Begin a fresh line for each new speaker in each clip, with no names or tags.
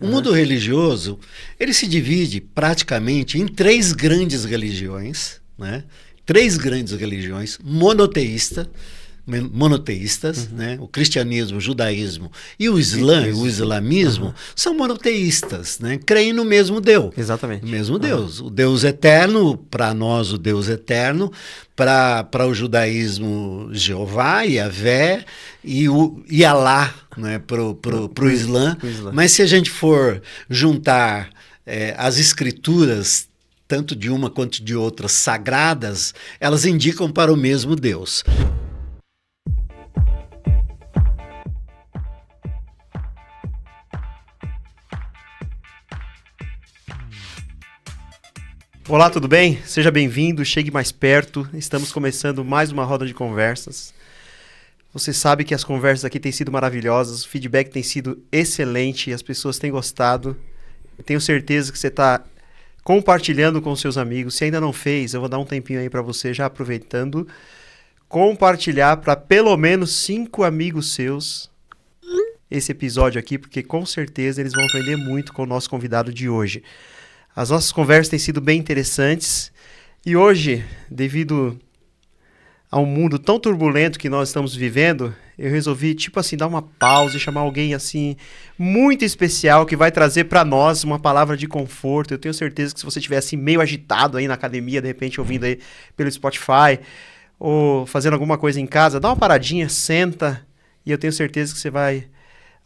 O mundo religioso, ele se divide praticamente em três grandes religiões, né? Três grandes religiões monoteístas, né? O cristianismo, o judaísmo e o islamismo são monoteístas, né? Creem no mesmo Deus.
Exatamente.
O mesmo Deus. O Deus eterno, para nós o Deus eterno, para o judaísmo, Jeová, Yahvé e Alá, né? Pro Islã. Mas se a gente for juntar as escrituras, tanto de uma quanto de outra sagradas, elas indicam para o mesmo Deus.
Olá, tudo bem? Seja bem-vindo, chegue mais perto. Estamos começando mais uma roda de conversas. Você sabe que as conversas aqui têm sido maravilhosas, o feedback tem sido excelente, as pessoas têm gostado. Tenho certeza que você está compartilhando com seus amigos. Se ainda não fez, eu vou dar um tempinho aí para você, já aproveitando, compartilhar para pelo menos 5 amigos seus esse episódio aqui, porque com certeza eles vão aprender muito com o nosso convidado de hoje. As nossas conversas têm sido bem interessantes e hoje, devido a um mundo tão turbulento que nós estamos vivendo, eu resolvi, dar uma pausa e chamar alguém, muito especial que vai trazer para nós uma palavra de conforto. Eu tenho certeza que se você estiver, meio agitado aí na academia, de repente ouvindo aí pelo Spotify ou fazendo alguma coisa em casa, dá uma paradinha, senta e eu tenho certeza que você vai,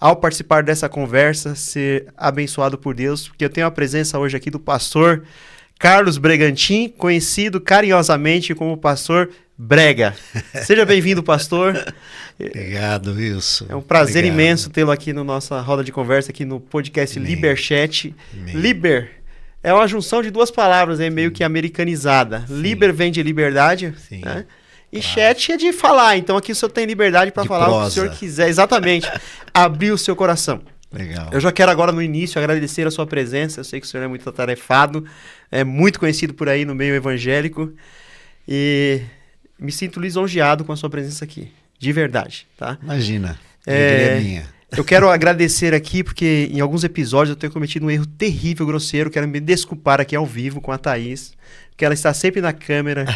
ao participar dessa conversa, ser abençoado por Deus, porque eu tenho a presença hoje aqui do pastor Carlos Bregantin, conhecido carinhosamente como pastor Brega. Seja bem-vindo, pastor.
Obrigado, Wilson.
É um prazer imenso tê-lo aqui na nossa roda de conversa, aqui no podcast Liberchat. Liber é uma junção de duas palavras, meio que americanizada. Sim. Liber vem de liberdade, né? E chat é de falar, então aqui o senhor tem liberdade para falar prosa. O que o senhor quiser, exatamente, abrir o seu coração.
Legal.
Eu já quero agora no início agradecer a sua presença, eu sei que o senhor é muito atarefado, é muito conhecido por aí no meio evangélico e me sinto lisonjeado com a sua presença aqui, de verdade, tá?
Imagina, alegria minha.
Eu quero agradecer aqui porque em alguns episódios eu tenho cometido um erro terrível, grosseiro, quero me desculpar aqui ao vivo com a Thaís, porque ela está sempre na câmera,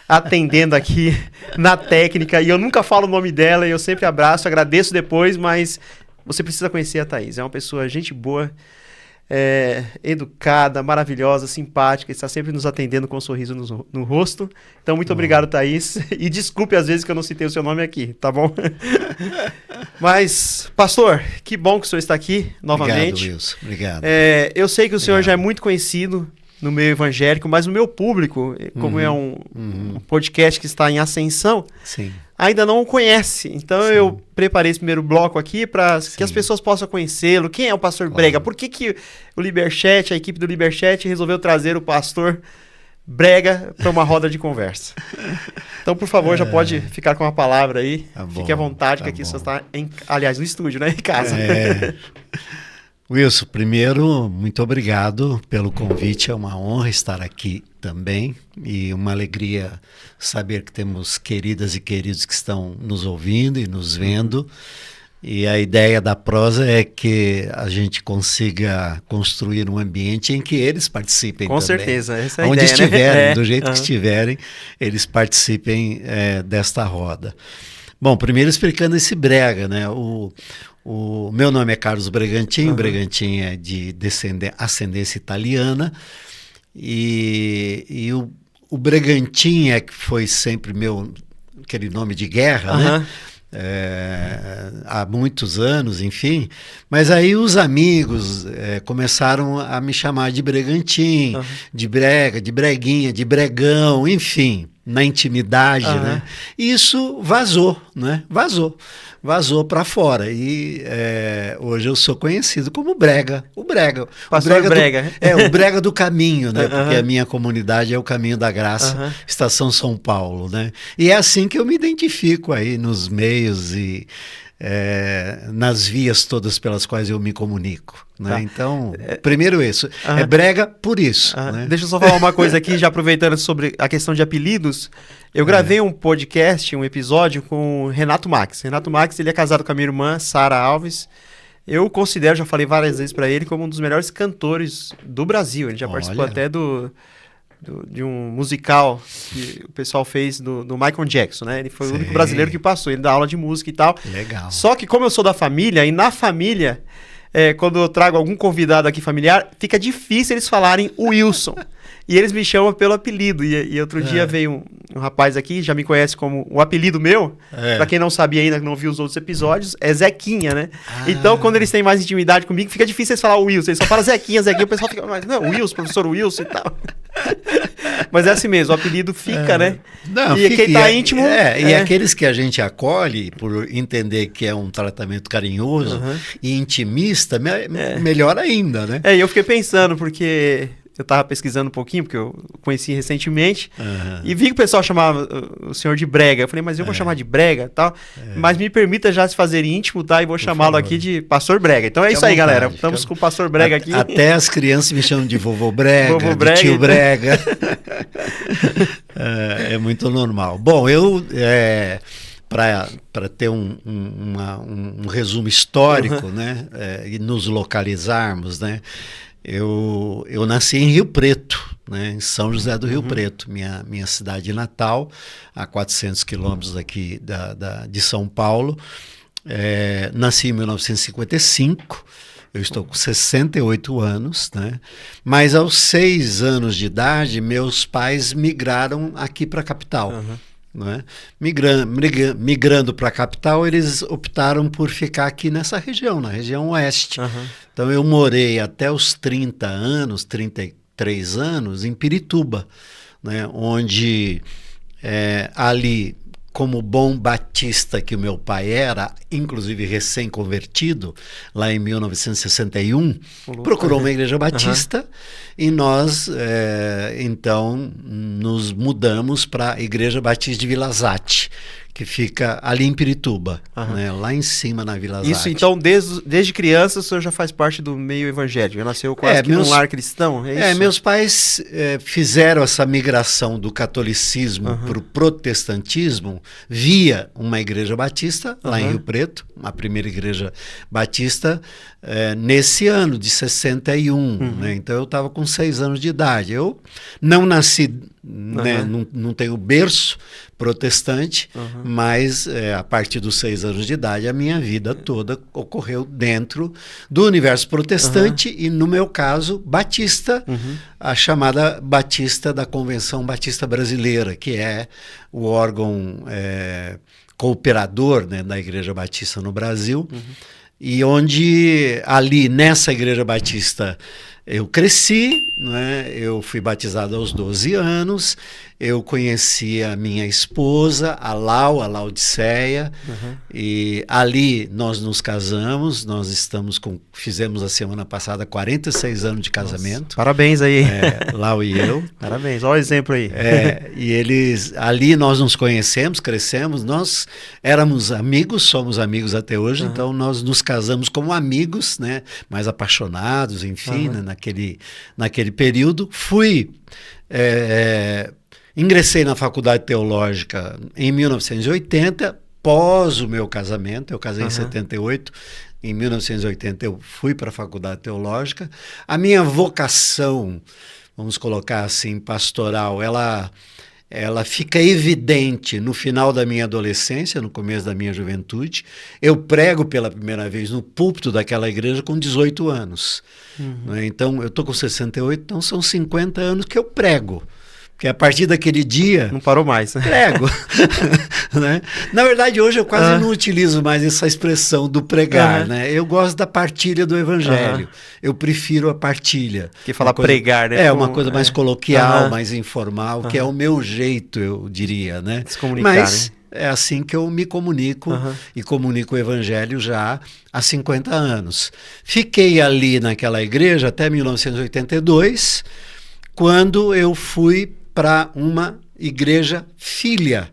atendendo aqui na técnica, e eu nunca falo o nome dela, e eu sempre abraço, agradeço depois, mas você precisa conhecer a Thaís. É uma pessoa, gente boa, educada, maravilhosa, simpática, está sempre nos atendendo com um sorriso no rosto. Então, muito obrigado, Thaís. E desculpe às vezes que eu não citei o seu nome aqui, tá bom? Mas, pastor, que bom que o senhor está aqui novamente.
Obrigado, Wilson. Obrigado.
Eu sei que o senhor já é muito conhecido no meio evangélico, mas o meu público, como é um podcast que está em ascensão,
sim,
ainda não o conhece. Então eu preparei esse primeiro bloco aqui para que as pessoas possam conhecê-lo. Quem é o pastor Brega? Por que o Liberchat, a equipe do Liberchat, resolveu trazer o pastor Brega para uma roda de conversa? Então, por favor, já pode ficar com a palavra aí. Tá bom, fique à vontade, que aqui você está, aliás, no estúdio, né? Em casa.
Wilson, primeiro, muito obrigado pelo convite, é uma honra estar aqui também e uma alegria saber que temos queridas e queridos que estão nos ouvindo e nos vendo, e a ideia da prosa é que a gente consiga construir um ambiente em que eles participem
com
também.
Com certeza, essa é a
onde
ideia,
estiverem,
né?
Do jeito que estiverem, eles participem desta roda. Bom, primeiro explicando esse Brega, né? O meu nome é Carlos Bregantin, Bregantin é de ascendência italiana, e o Bregantin que foi sempre aquele nome de guerra, né? Há muitos anos, enfim, mas aí os amigos começaram a me chamar de Bregantin, de Brega, de Breguinha, de Bregão, enfim, na intimidade, né? E isso vazou, né? Vazou para fora e hoje eu sou conhecido como Brega, o Brega.
Pastor Brega.
O Brega do Caminho, né? Porque a minha comunidade é o Caminho da Graça, Estação São Paulo, né? E é assim que eu me identifico aí nos meios e nas vias todas pelas quais eu me comunico, né? Tá. Então, primeiro isso, é Brega por isso. Né?
Deixa eu só falar uma coisa aqui, já aproveitando sobre a questão de apelidos. Eu gravei um podcast, um episódio com o Renato Max. Renato Max, ele é casado com a minha irmã, Sara Alves. Eu considero, já falei várias vezes para ele, como um dos melhores cantores do Brasil. Ele já participou até de um musical que o pessoal fez do Michael Jackson, né? Ele foi o único brasileiro que passou. Ele dá aula de música e tal.
Legal.
Só que como eu sou da família, e na família, quando eu trago algum convidado aqui familiar, fica difícil eles falarem Wilson. E eles me chamam pelo apelido. E outro dia veio um rapaz aqui, já me conhece como o apelido meu. Pra quem não sabia ainda, não viu os outros episódios, é Zequinha, né? Então, quando eles têm mais intimidade comigo, fica difícil eles falar o Wilson. Eles só falam Zequinha, o pessoal fica, mas não, Wilson, professor Wilson e tal. Mas é assim mesmo, o apelido fica, né?
Não,
e quem tá íntimo...
E aqueles que a gente acolhe, por entender que é um tratamento carinhoso e intimista, melhor ainda, né?
E eu fiquei pensando, porque... Eu tava pesquisando um pouquinho, porque eu conheci recentemente, e vi que o pessoal chamava o senhor de Brega. Eu falei, mas eu vou chamar de Brega e tal, mas me permita já se fazer íntimo, tá? E vou chamá-lo aqui de Pastor Brega. Então é isso aí, galera. Estamos com o Pastor Brega aqui.
Até as crianças me chamam de vovô Brega, de tio Brega. É muito normal. Bom, eu... para ter um resumo histórico, né? E nos localizarmos, né? Eu nasci em Rio Preto, né, em São José do Rio Preto, minha cidade natal, a 400 quilômetros daqui de São Paulo. Nasci em 1955, eu estou com 68 anos, né? Mas aos 6 anos de idade, meus pais migraram aqui para a capital. Né? Migrando para a capital, eles optaram por ficar aqui nessa região, na região oeste. Então eu morei até os 30 anos, 33 anos, em Pirituba, né? Onde ali, como bom batista que o meu pai era, inclusive recém-convertido, lá em 1961, procurou uma igreja batista e nós, então, nos mudamos para a Igreja Batista de Vila Zate, que fica ali em Pirituba, né, lá em cima na Vila Zate.
Isso, então, desde criança, o senhor já faz parte do meio evangélico, já nasceu quase que num lar cristão, é isso?
Meus pais fizeram essa migração do catolicismo para o protestantismo via uma igreja batista, lá em Rio Preto, a primeira igreja batista, nesse ano de 61, né? Então eu estava com 6 anos de idade. Eu não nasci, né, não tenho berço protestante, mas a partir dos 6 anos de idade a minha vida toda ocorreu dentro do universo protestante e, no meu caso, batista, a chamada Batista da Convenção Batista Brasileira, que é o órgão cooperador, né, da Igreja Batista no Brasil, e onde ali nessa Igreja Batista eu cresci, né? Eu fui batizado aos 12 anos, eu conheci a minha esposa, a Laodiceia, e ali nós nos casamos, fizemos a semana passada 46 anos de casamento.
Nossa, parabéns aí.
Lau e eu.
Parabéns, olha o exemplo aí.
E ali nós nos conhecemos, crescemos, nós éramos amigos, somos amigos até hoje, então nós nos casamos como amigos, né? Mais apaixonados, enfim, né? Naquele período. Ingressei na Faculdade Teológica em 1980, pós o meu casamento. Eu casei em 78, em 1980 eu fui para a Faculdade Teológica. A minha vocação, vamos colocar assim, pastoral, ela fica evidente no final da minha adolescência, no começo da minha juventude. Eu prego pela primeira vez no púlpito daquela igreja com 18 anos. Né? Então, eu estou com 68, então são 50 anos que eu prego. Porque a partir daquele dia...
Não parou mais.
Prego. Né? Na verdade, hoje eu quase não utilizo mais essa expressão do pregar. Né? Eu gosto da partilha do evangelho. Eu prefiro a partilha.
Que falar pregar, né?
Uma coisa mais coloquial, mais informal, que é o meu jeito, eu diria. Né?
Se comunicar,
mas
né?
é assim que eu me comunico e comunico o evangelho já há 50 anos. Fiquei ali naquela igreja até 1982, quando eu fui para uma igreja filha,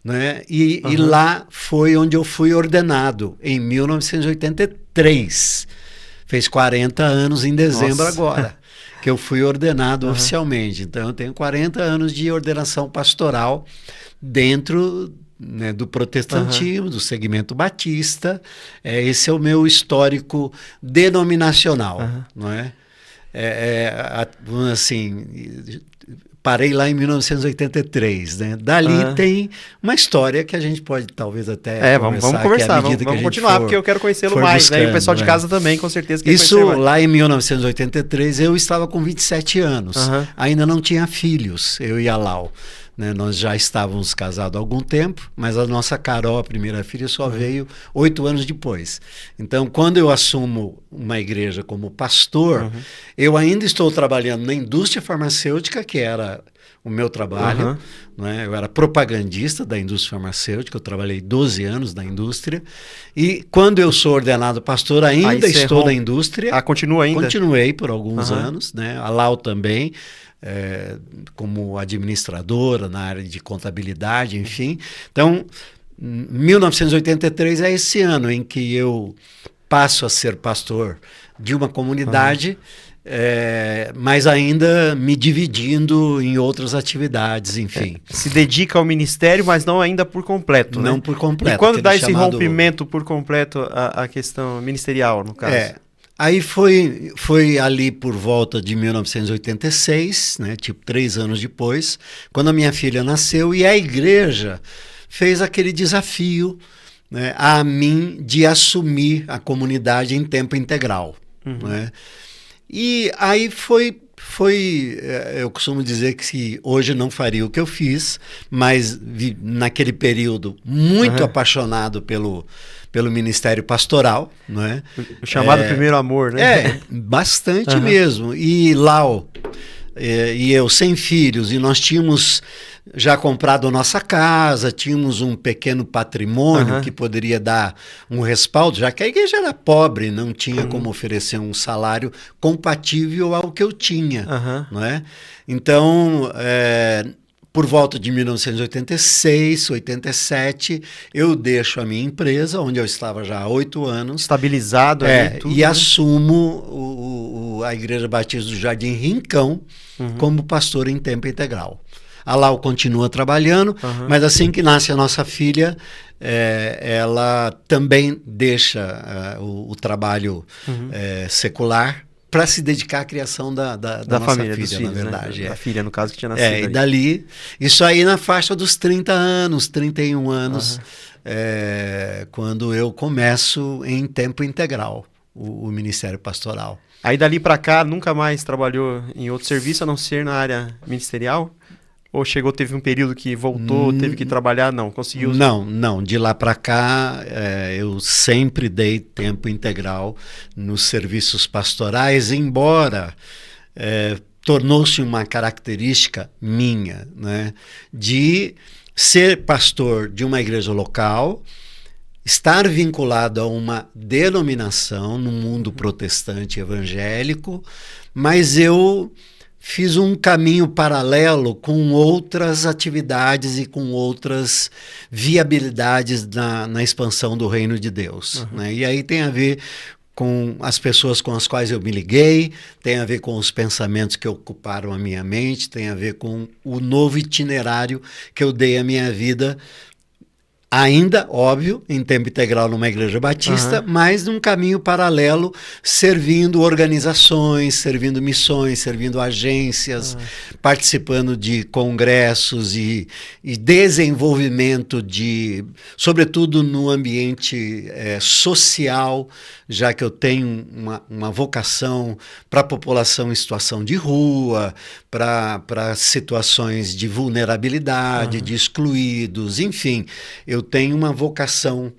né? E lá foi onde eu fui ordenado, em 1983. Fez 40 anos em dezembro agora, que eu fui ordenado oficialmente. Então eu tenho 40 anos de ordenação pastoral dentro né, do protestantismo, do segmento batista. Esse é o meu histórico denominacional, não é? Assim, parei lá em 1983, né? Dali tem uma história que a gente pode talvez até
vamos conversar, vamos continuar, porque eu quero conhecê-lo mais, né? E o pessoal de casa também, com certeza, quer
isso
conhecer mais.
Lá em 1983, eu estava com 27 anos, ainda não tinha filhos, eu e a Lau. Né, nós já estávamos casados há algum tempo, mas a nossa Carol, a primeira filha, só veio 8 anos depois. Então, quando eu assumo uma igreja como pastor, eu ainda estou trabalhando na indústria farmacêutica, que era o meu trabalho. Né? Eu era propagandista da indústria farmacêutica, eu trabalhei 12 anos na indústria. E quando eu sou ordenado pastor, ainda estou na indústria.
Continua ainda?
Continuei por alguns anos, né? A Lau também. Como administradora na área de contabilidade, enfim. Então, 1983 é esse ano em que eu passo a ser pastor de uma comunidade, mas ainda me dividindo em outras atividades, enfim.
Se dedica ao ministério, mas não ainda por completo,
não,
né?
Por completo.
E quando dá esse rompimento por completo a questão ministerial, no caso?
Aí foi ali por volta de 1986, né, tipo 3 anos depois, quando a minha filha nasceu, e a igreja fez aquele desafio, né, a mim de assumir a comunidade em tempo integral. Né? E aí eu costumo dizer que hoje não faria o que eu fiz, mas naquele período muito apaixonado pelo ministério pastoral, não é?
O chamado primeiro amor, né?
Bastante mesmo. E Lau e eu sem filhos, e nós tínhamos já comprado a nossa casa, tínhamos um pequeno patrimônio que poderia dar um respaldo, já que a igreja era pobre, não tinha como oferecer um salário compatível ao que eu tinha, não é? Então, por volta de 1986, 87, eu deixo a minha empresa, onde eu estava já há 8 anos.
Estabilizado ali, tudo,
e assumo a Igreja Batista do Jardim Rincão como pastor em tempo integral. A Lau continua trabalhando, mas assim que nasce a nossa filha, ela também deixa o trabalho secular para se dedicar à criação da nossa
família,
filha,
filhos,
na verdade.
Né? Da filha, no caso, que tinha nascido.
E dali, isso aí na faixa dos 30 anos, 31 anos, quando eu começo em tempo integral o ministério pastoral.
Aí dali para cá, nunca mais trabalhou em outro serviço, a não ser na área ministerial? Ou teve um período que voltou, teve que trabalhar? Não, conseguiu?
Não. De lá para cá, eu sempre dei tempo integral nos serviços pastorais, embora tornou-se uma característica minha, né, de ser pastor de uma igreja local, estar vinculado a uma denominação no mundo protestante evangélico, mas eu fiz um caminho paralelo com outras atividades e com outras viabilidades na expansão do reino de Deus. Né? E aí tem a ver com as pessoas com as quais eu me liguei, tem a ver com os pensamentos que ocuparam a minha mente, tem a ver com o novo itinerário que eu dei à minha vida, ainda, óbvio, em tempo integral numa igreja batista, mas num caminho paralelo, servindo organizações, servindo missões, servindo agências, participando de congressos e desenvolvimento sobretudo no ambiente social, já que eu tenho uma vocação para a população em situação de rua, para situações de vulnerabilidade, de excluídos, enfim, eu tenho uma vocação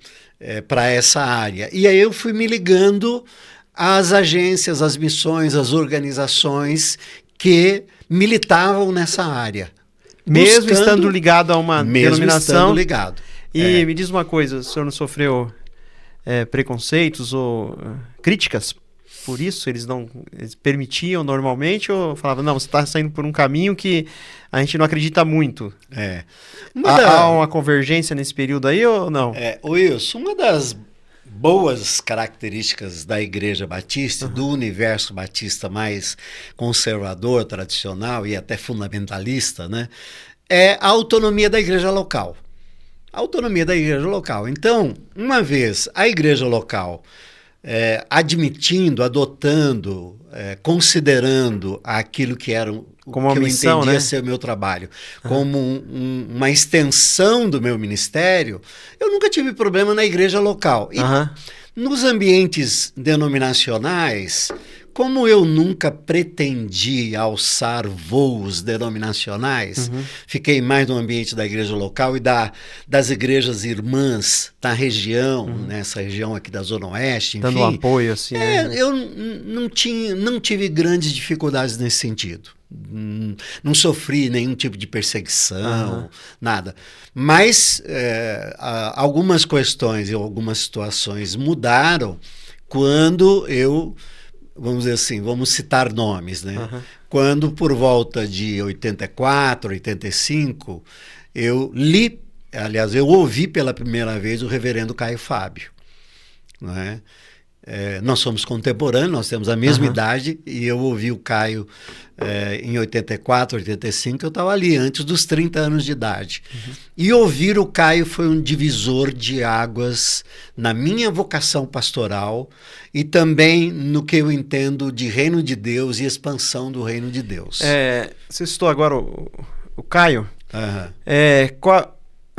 para essa área. E aí eu fui me ligando às agências, às missões, às organizações que militavam nessa área.
Mesmo estando ligado a uma denominação?
Mesmo estando ligado.
E me diz uma coisa, o senhor não sofreu preconceitos ou críticas por isso? Eles permitiam normalmente ou falavam, não, você está saindo por um caminho que a gente não acredita muito? Há uma convergência nesse período aí ou não?
Wilson, uma das boas características da Igreja Batista, do universo batista mais conservador, tradicional e até fundamentalista, né, é a autonomia da igreja local. a autonomia da igreja local. Então, uma vez a igreja local admitindo, adotando, considerando aquilo que era
como uma
que
missão,
eu entendia
né?
ser o meu trabalho, como uma extensão do meu ministério, eu nunca tive problema na igreja local. E nos ambientes denominacionais, como eu nunca pretendi alçar voos denominacionais, fiquei mais no ambiente da igreja local e das igrejas irmãs da região, nessa região aqui da Zona Oeste, enfim.
Dando um apoio, assim, né?
Eu não tive grandes dificuldades nesse sentido. Não sofri nenhum tipo de perseguição, nada. Mas algumas questões e algumas situações mudaram quando eu... Vamos dizer assim, vamos citar nomes, né? Quando, por volta de 84, 85, eu ouvi pela primeira vez o reverendo Caio Fábio, não é? Nós somos contemporâneos, nós temos a mesma idade, e eu ouvi o Caio em 84, 85, eu estava ali, antes dos 30 anos de idade. E ouvir o Caio foi um divisor de águas na minha vocação pastoral e também no que eu entendo de reino de Deus e expansão do reino de Deus.
Você citou agora o Caio.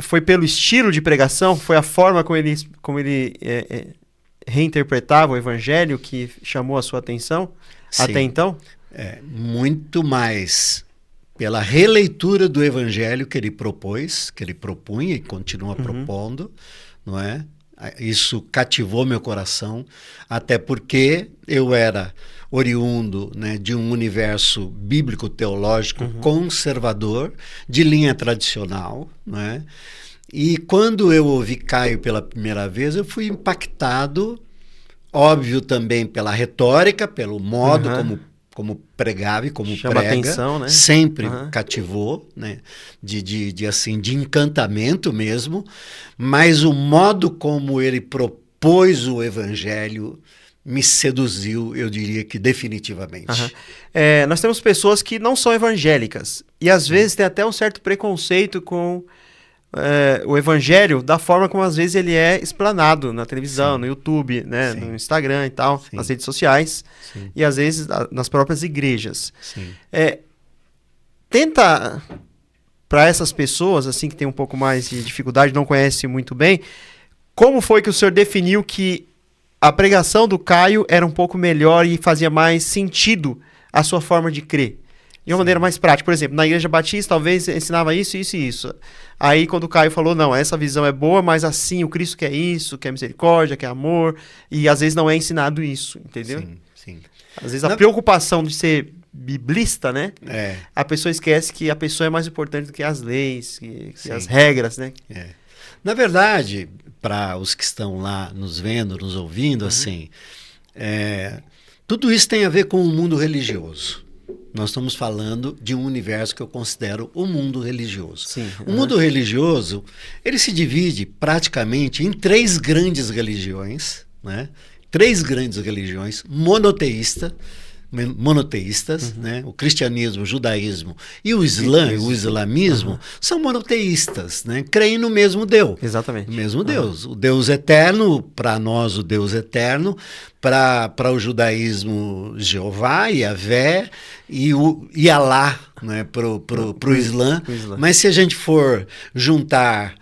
Foi pelo estilo de pregação? Foi a forma como ele reinterpretava o evangelho que chamou a sua atenção? Sim. Até então?
Muito mais pela releitura do evangelho que ele propôs, que ele propunha e continua propondo, não é? Isso cativou meu coração, até porque eu era oriundo, né, de um universo bíblico-teológico conservador, de linha tradicional, não é? E quando eu ouvi Caio pela primeira vez, eu fui impactado, óbvio também pela retórica, pelo modo como pregava e como
chama
prega,
atenção, né?
Sempre cativou, né? De encantamento mesmo, mas o modo como ele propôs o evangelho me seduziu, eu diria que definitivamente.
Nós temos pessoas que não são evangélicas e às vezes tem até um certo preconceito com o evangelho da forma como às vezes ele é explanado na televisão, no YouTube, né, no Instagram e tal, nas redes sociais e às vezes nas próprias igrejas. Tenta, para essas pessoas assim que tem um pouco mais de dificuldade, não conhece muito bem, como foi que o senhor definiu que a pregação do Caio era um pouco melhor e fazia mais sentido a sua forma de crer? De uma maneira mais prática. Por exemplo, na Igreja Batista, talvez ensinava isso, isso e isso. Aí, quando o Caio falou, não, essa visão é boa, mas assim, o Cristo quer isso, quer misericórdia, quer amor, e às vezes não é ensinado isso, entendeu?
Sim.
Às vezes a preocupação de ser biblista, né? A pessoa esquece que a pessoa é mais importante do que as leis, que as regras, né?
Na verdade, para os que estão lá nos vendo, nos ouvindo, assim, tudo isso tem a ver com o mundo religioso. Nós estamos falando de um universo que eu considero o mundo religioso. O mundo religioso, ele se divide praticamente em três grandes religiões, né? Três grandes religiões monoteístas, né? O cristianismo, o judaísmo e o islamismo são monoteístas, né? Creem no mesmo Deus.
Exatamente.
O mesmo Deus. O Deus eterno, para nós o Deus eterno, para o judaísmo Jeová, Yahvé e Alá, né? Para o Islã. Mas se a gente for juntar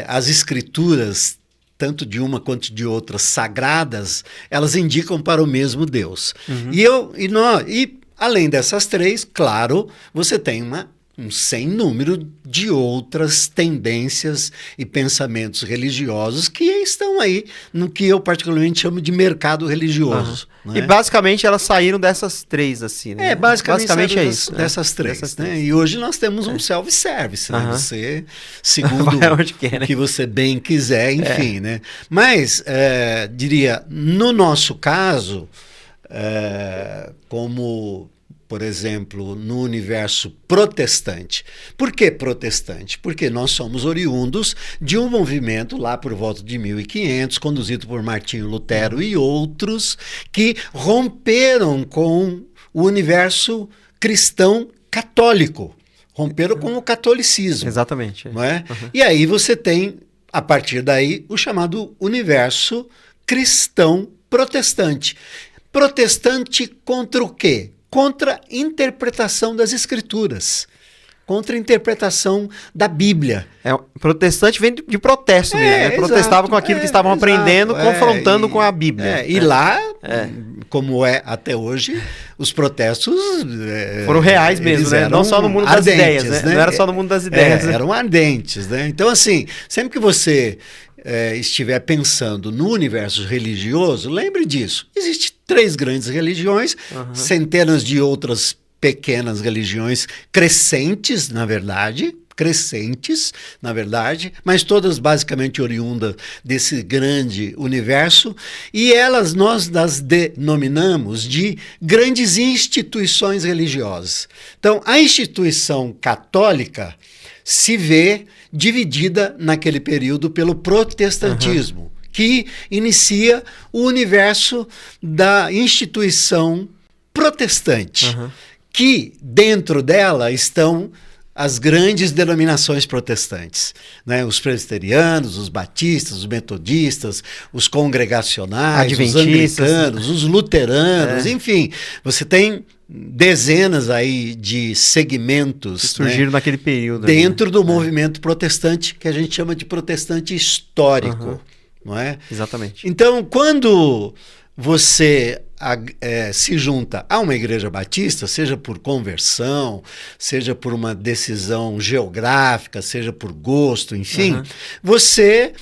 as escrituras, tanto de uma quanto de outras sagradas, elas indicam para o mesmo Deus. E além dessas três, claro, você tem um sem número de outras tendências e pensamentos religiosos que estão aí no que eu particularmente chamo de mercado religioso. Né?
E basicamente elas saíram dessas três, assim, né?
Basicamente é isso.
Dessas
três. Né? E hoje nós temos um self-service, né? Você, segundo o que você bem quiser, enfim, né? Mas, diria, no nosso caso, como... Por exemplo, no universo protestante. Por que protestante? Porque nós somos oriundos de um movimento lá por volta de 1500, conduzido por Martinho Lutero e outros, que romperam com o universo cristão católico. Romperam com o catolicismo.
Exatamente.
Não é? E aí você tem a partir daí, o chamado universo cristão protestante. Protestante contra o quê? Contra a interpretação das Escrituras. Contra a interpretação da Bíblia.
Protestante vem de protesto mesmo, né? Protestavam com aquilo que estavam aprendendo, confrontando com a Bíblia.
E lá, como é até hoje, os protestos...
foram reais mesmo, né? Não só no mundo das ideias, né? Não era só no mundo das ideias.
Eram ardentes, né? Então, assim, sempre que você estiver pensando no universo religioso, lembre disso. Existem 3 grandes religiões, centenas de outras pequenas religiões crescentes, na verdade, mas todas basicamente oriundas desse grande universo, e nós as denominamos de grandes instituições religiosas. Então, a instituição católica se vê dividida naquele período pelo protestantismo, que inicia o universo da instituição protestante, que dentro dela estão as grandes denominações protestantes, né? Os presbiterianos, os batistas, os metodistas, os congregacionais, os anglicanos, os luteranos, enfim, você tem dezenas aí de segmentos que
surgiram naquele período
dentro do movimento protestante, que a gente chama de protestante histórico, não é?
Exatamente.
Então, quando você se junta a uma igreja batista, seja por conversão, seja por uma decisão geográfica, seja por gosto, enfim, você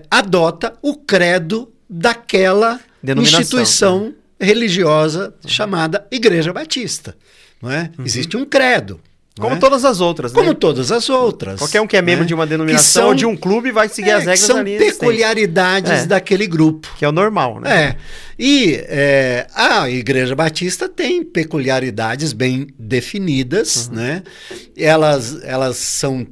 adota o credo daquela instituição religiosa chamada Igreja Batista, não é? Existe um credo.
Como todas as outras, né?
Como todas as outras.
Qualquer um que é membro de uma denominação ou de um clube vai seguir as regras
são
ali.
São peculiaridades daquele grupo.
Que é o normal, né?
E a Igreja Batista tem peculiaridades bem definidas, né? Elas são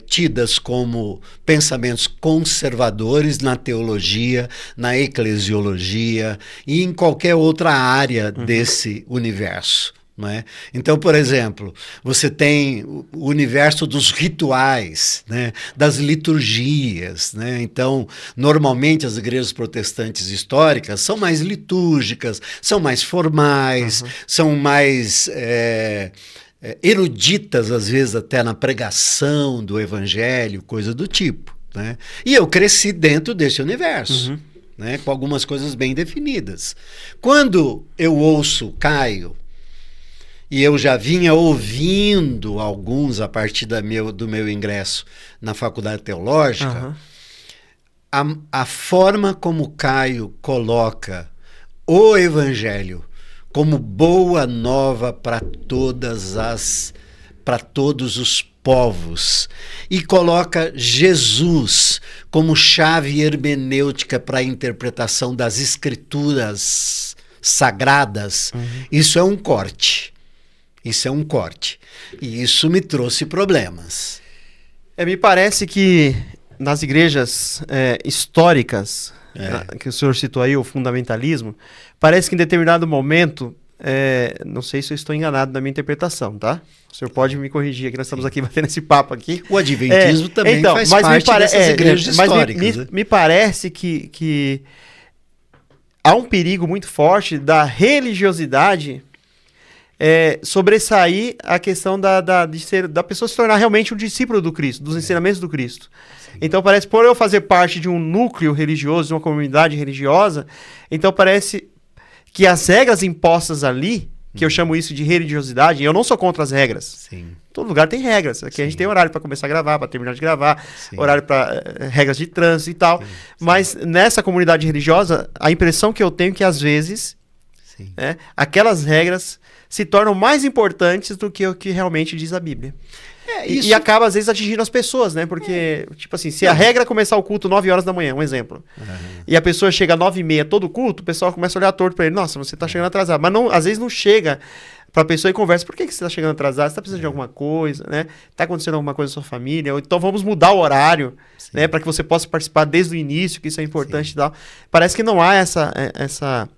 tidas como pensamentos conservadores na teologia, na eclesiologia e em qualquer outra área desse universo. Não é? Então, por exemplo, você tem o universo dos rituais, né? Das liturgias. Né? Então, normalmente as igrejas protestantes históricas são mais litúrgicas, são mais formais, são mais eruditas, às vezes até na pregação do evangelho, coisa do tipo. Né? E eu cresci dentro desse universo, né? Com algumas coisas bem definidas. Quando eu ouço Caio, e eu já vinha ouvindo alguns a partir do meu ingresso na faculdade teológica, a forma como Caio coloca o evangelho como boa nova para todos os povos e coloca Jesus como chave hermenêutica para a interpretação das escrituras sagradas, isso é um corte. Isso é um corte. E isso me trouxe problemas.
Me parece que nas igrejas históricas, que o senhor citou aí, o fundamentalismo, parece que em determinado momento, não sei se eu estou enganado na minha interpretação, tá? O senhor pode me corrigir, que nós estamos aqui batendo esse papo aqui.
O adventismo também faz parte dessas igrejas históricas.
Mas me parece que há um perigo muito forte da religiosidade sobressair a questão da pessoa se tornar realmente um discípulo do Cristo, dos ensinamentos do Cristo. Sim. Então parece, por eu fazer parte de um núcleo religioso, de uma comunidade religiosa, então parece que as regras impostas ali, que eu chamo isso de religiosidade, eu não sou contra as regras.
Sim.
Todo lugar tem regras. Aqui a gente tem horário para começar a gravar, para terminar de gravar, horário para regras de trânsito e tal. Mas nessa comunidade religiosa, a impressão que eu tenho é que às vezes aquelas regras se tornam mais importantes do que o que realmente diz a Bíblia. E acaba, às vezes, atingindo as pessoas, né? Porque, tipo assim, se a regra é começar o culto 9 horas da manhã, um exemplo, e a pessoa chega às 9h30 todo culto, o pessoal começa a olhar torto pra ele. Nossa, você tá chegando atrasado. Mas não, às vezes não chega pra pessoa e conversa. Por que você tá chegando atrasado? Você tá precisando de alguma coisa, né? Tá acontecendo alguma coisa na sua família? Ou então vamos mudar o horário, né? Pra que você possa participar desde o início, que isso é importante e tal. Parece que não há essa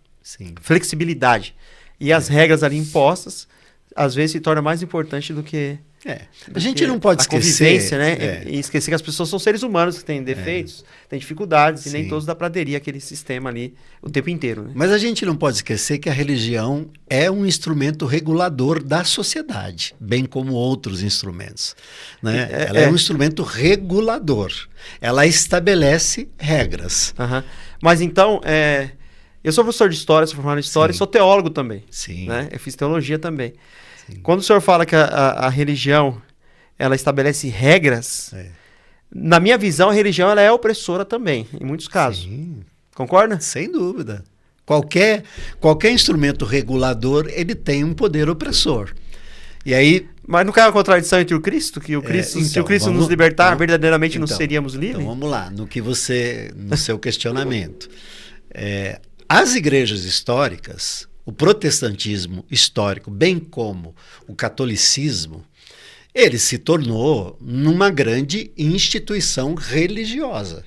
flexibilidade. E as regras ali impostas às vezes se torna mais importante do que...
A gente não pode esquecer...
convivência, né? E esquecer que as pessoas são seres humanos que têm defeitos, têm dificuldades, e nem todos dá para aderir àquele sistema ali o tempo inteiro. Né?
Mas a gente não pode esquecer que a religião é um instrumento regulador da sociedade, bem como outros instrumentos. Né? Ela é um instrumento regulador. Ela estabelece regras.
Mas então... eu sou professor de história, sou formado em história e sou teólogo também.
Sim.
Né? Eu fiz teologia também. Quando o senhor fala que a religião ela estabelece regras, na minha visão, a religião ela é opressora também, em muitos casos.
Sim.
Concorda?
Sem dúvida. Qualquer instrumento regulador, ele tem um poder opressor. E aí...
Mas não cai uma contradição entre o Cristo? Que o Cristo, se o Cristo nos libertar, verdadeiramente não seríamos livres?
Então vamos lá, no seu questionamento. As igrejas históricas, o protestantismo histórico, bem como o catolicismo, ele se tornou numa grande instituição religiosa,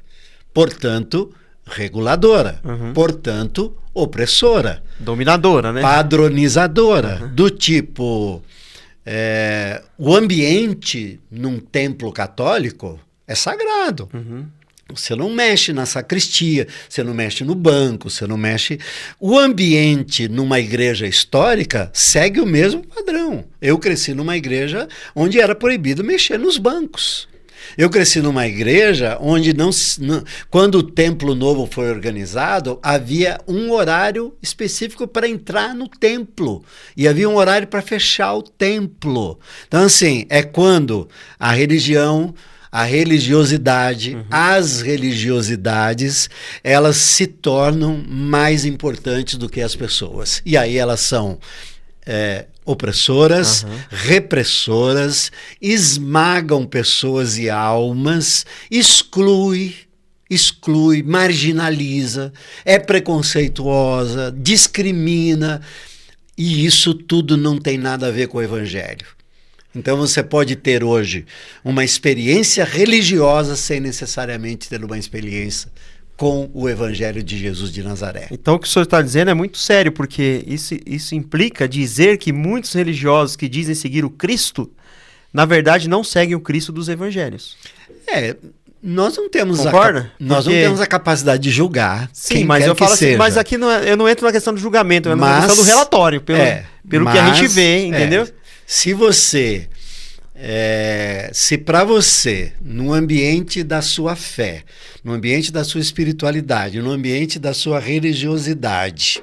portanto, reguladora, portanto, opressora.
Dominadora, né?
Padronizadora, do tipo, o ambiente num templo católico é sagrado. Você não mexe na sacristia, você não mexe no banco, você não mexe... O ambiente numa igreja histórica segue o mesmo padrão. Eu cresci numa igreja onde era proibido mexer nos bancos. Eu cresci numa igreja onde, quando o templo novo foi organizado, havia um horário específico para entrar no templo. E havia um horário para fechar o templo. Então, assim, é quando a religiosidade, as religiosidades, elas se tornam mais importantes do que as pessoas. E aí elas são opressoras, repressoras, esmagam pessoas e almas, exclui, marginaliza, é preconceituosa, discrimina, e isso tudo não tem nada a ver com o Evangelho. Então você pode ter hoje uma experiência religiosa sem necessariamente ter uma experiência com o Evangelho de Jesus de Nazaré.
Então o que o senhor está dizendo é muito sério, porque isso implica dizer que muitos religiosos que dizem seguir o Cristo, na verdade não seguem o Cristo dos Evangelhos.
Nós não temos
não
temos a capacidade de julgar.
Sim,
quem
mas
quer
eu falo
que
assim,
seja.
mas aqui eu não entro na questão do julgamento, eu entro na questão do relatório, pelo que a gente vê, entendeu?
Se para você, no ambiente da sua fé, no ambiente da sua espiritualidade, no ambiente da sua religiosidade,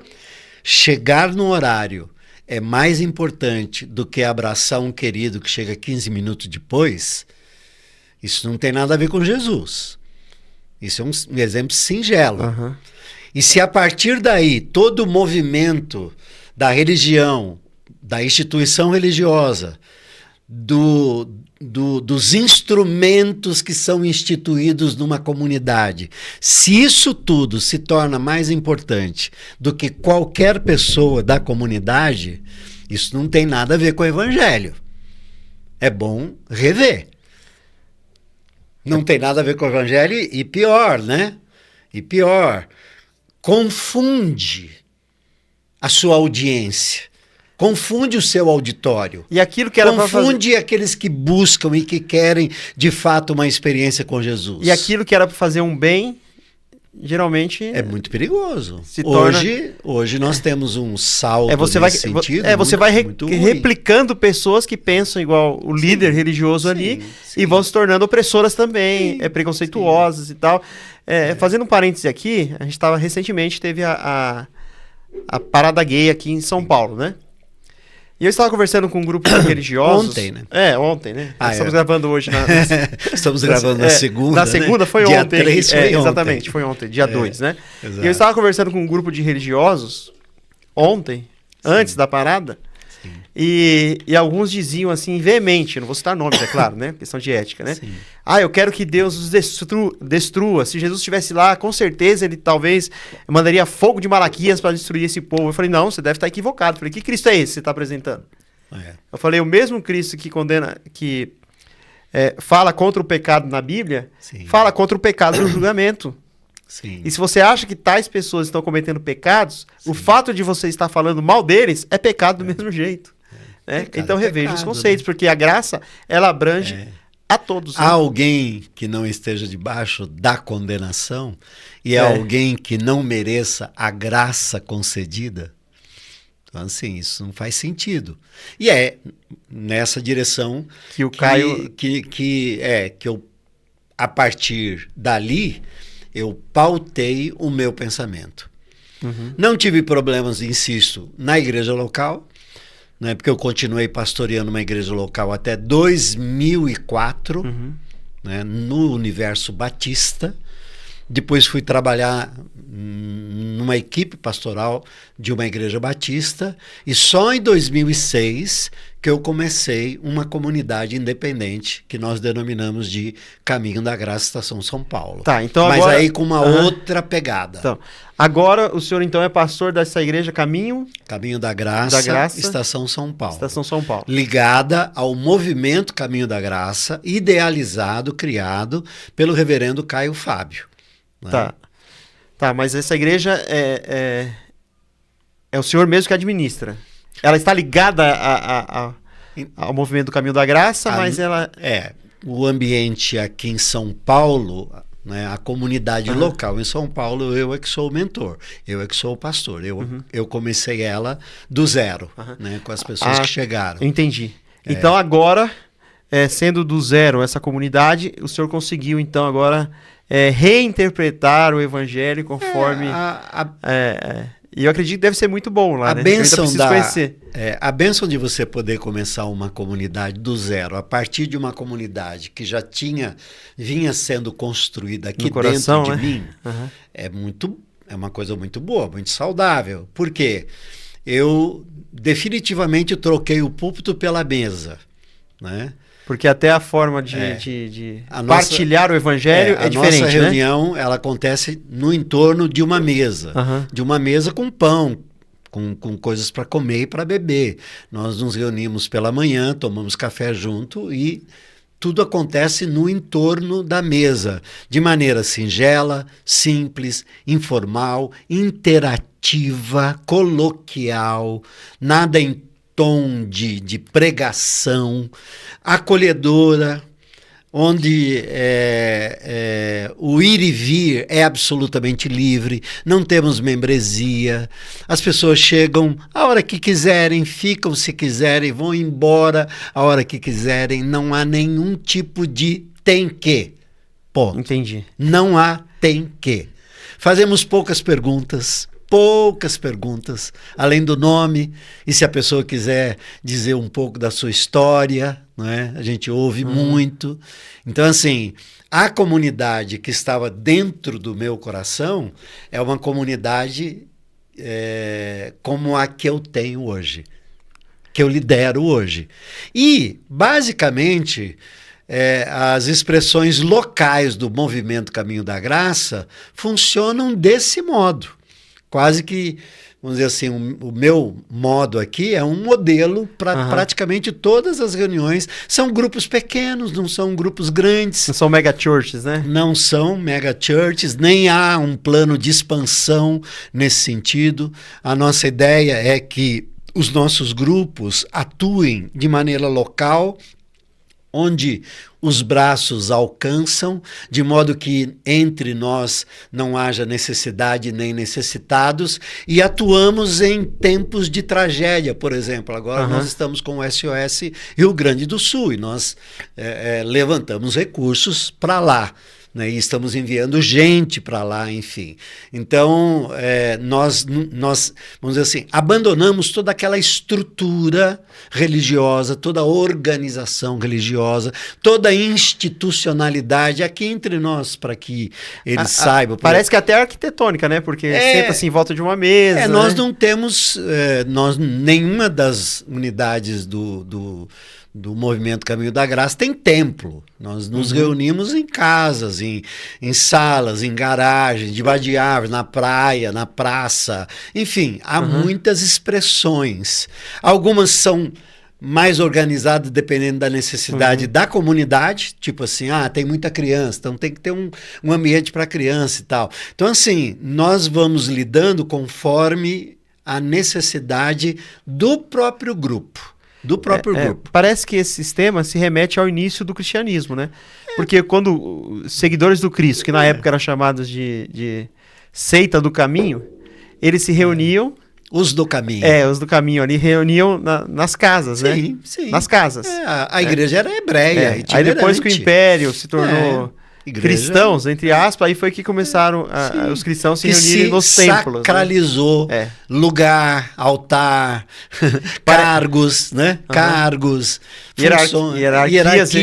chegar no horário é mais importante do que abraçar um querido que chega 15 minutos depois, isso não tem nada a ver com Jesus. Isso é um exemplo singelo. E se a partir daí todo o movimento da religião, da instituição religiosa, dos instrumentos que são instituídos numa comunidade, se isso tudo se torna mais importante do que qualquer pessoa da comunidade, isso não tem nada a ver com o Evangelho. É bom rever. Não tem nada a ver com o Evangelho e pior, né? E pior, confunde a sua audiência. Confunde o seu auditório.
E aquilo que era
confunde aqueles que buscam e que querem, de fato, uma experiência com Jesus.
E aquilo que era para fazer um bem, geralmente...
É muito perigoso.
Torna...
Hoje nós temos um salto nesse sentido.
Você vai replicando pessoas que pensam igual o líder religioso ali e vão se tornando opressoras também, preconceituosas e tal. Fazendo um parêntese aqui, a gente recentemente teve a parada gay aqui em São Paulo, né? E eu estava conversando com um grupo de religiosos...
Ontem, né?
Ontem, né? Estamos gravando hoje
Estamos gravando na segunda,
na segunda, foi
dia
ontem.
3 foi ontem.
Exatamente, foi ontem, dia 2, né?
Exato.
E eu estava conversando com um grupo de religiosos ontem, antes da parada, e alguns diziam assim, veemente, não vou citar nomes, é claro, né? Questão de ética, né?
Sim.
Eu quero que Deus os destrua. Se Jesus estivesse lá, com certeza ele talvez mandaria fogo de Malaquias para destruir esse povo. Eu falei, não, você deve estar equivocado. Eu falei, que Cristo é esse que você está apresentando? Eu falei, o mesmo Cristo que condena, que fala contra o pecado na Bíblia, fala contra o pecado no julgamento.
Sim.
E se você acha que tais pessoas estão cometendo pecados, o fato de você estar falando mal deles é pecado do mesmo jeito. Então reveja os conceitos, porque a graça, ela abrange a todos.
Há alguém que não esteja debaixo da condenação e alguém que não mereça a graça concedida. Então, assim, isso não faz sentido. E é nessa direção
que o Caio...
que eu, a partir dali, eu pautei o meu pensamento. Não tive problemas, insisto, na igreja local, né, porque eu continuei pastoreando uma igreja local até 2004, né, no Universo Batista. Depois fui trabalhar numa equipe pastoral de uma igreja batista e só em 2006 que eu comecei uma comunidade independente que nós denominamos de Caminho da Graça Estação São Paulo.
Tá, então
mas
agora...
aí com uma outra pegada.
Então, agora o senhor então é pastor dessa igreja Caminho
da Graça, Estação São Paulo.
Estação São Paulo.
Ligada ao movimento Caminho da Graça, idealizado, criado pelo reverendo Caio Fábio. Né?
Tá, mas essa igreja é o senhor mesmo que administra. Ela está ligada ao movimento do Caminho da Graça, mas ela...
o ambiente aqui em São Paulo, né, a comunidade local em São Paulo, eu é que sou o mentor, eu é que sou o pastor. Eu comecei ela do zero, né, com as pessoas que chegaram.
Entendi. Então agora, sendo do zero essa comunidade, o senhor conseguiu então agora... reinterpretar o evangelho conforme... E eu acredito que deve ser muito bom lá, né?
A bênção de você poder começar uma comunidade do zero, a partir de uma comunidade que já vinha sendo construída aqui
coração,
dentro de
né?
mim, é uma coisa muito boa, muito saudável. Por quê? Eu definitivamente troquei o púlpito pela mesa, né?
Porque até a forma de partilhar o evangelho é diferente, né?
A nossa reunião, ela acontece no entorno de uma mesa. De uma mesa com pão, com coisas para comer e para beber. Nós nos reunimos pela manhã, tomamos café junto e tudo acontece no entorno da mesa. De maneira singela, simples, informal, interativa, coloquial, nada em tom de pregação, acolhedora, onde o ir e vir é absolutamente livre, não temos membresia, as pessoas chegam a hora que quiserem, ficam se quiserem, vão embora a hora que quiserem, não há nenhum tipo de tem que. Ponto.
Entendi.
Não há tem que. Fazemos poucas perguntas, além do nome, e se a pessoa quiser dizer um pouco da sua história, não é? A gente ouve muito. Então, assim, a comunidade que estava dentro do meu coração é uma comunidade como a que eu tenho hoje, que eu lidero hoje. E, basicamente, as expressões locais do movimento Caminho da Graça funcionam desse modo. Quase que, vamos dizer assim, o meu modo aqui é um modelo para praticamente todas as reuniões. São grupos pequenos, não são grupos grandes.
Não são mega churches, né?
Não são mega churches, nem há um plano de expansão nesse sentido. A nossa ideia é que os nossos grupos atuem de maneira local, onde os braços alcançam, de modo que entre nós não haja necessidade nem necessitados, e atuamos em tempos de tragédia, por exemplo. Agora nós estamos com o SOS Rio Grande do Sul, e nós levantamos recursos para lá, né, e estamos enviando gente para lá, enfim. Então, nós, vamos dizer assim, abandonamos toda aquela estrutura religiosa, toda a organização religiosa, toda a institucionalidade aqui entre nós, para que eles saibam.
Parece que até é arquitetônica, né? Porque senta-se em volta de uma mesa.
Nós não temos, nenhuma das unidades do Movimento Caminho da Graça tem templo. Nós nos reunimos em casas, em salas, em garagens, debaixo de árvores, na praia, na praça. Enfim, há muitas expressões. Algumas são mais organizadas dependendo da necessidade da comunidade, tipo assim, tem muita criança, então tem que ter um ambiente para criança e tal. Então, assim, nós vamos lidando conforme a necessidade do próprio grupo. Do próprio grupo.
Parece que esse sistema se remete ao início do cristianismo, né? Porque quando seguidores do Cristo, que na época eram chamados de seita do caminho, eles se reuniam...
Os do caminho.
Os do caminho ali reuniam nas casas, né?
Sim.
Nas casas.
A igreja era hebreia,
Aí depois que o império se tornou cristãos, entre aspas, aí foi que começaram os cristãos se reunirem nos templos.
Sacralizou lugar, altar, cargos, né? Cargos,
hierarquias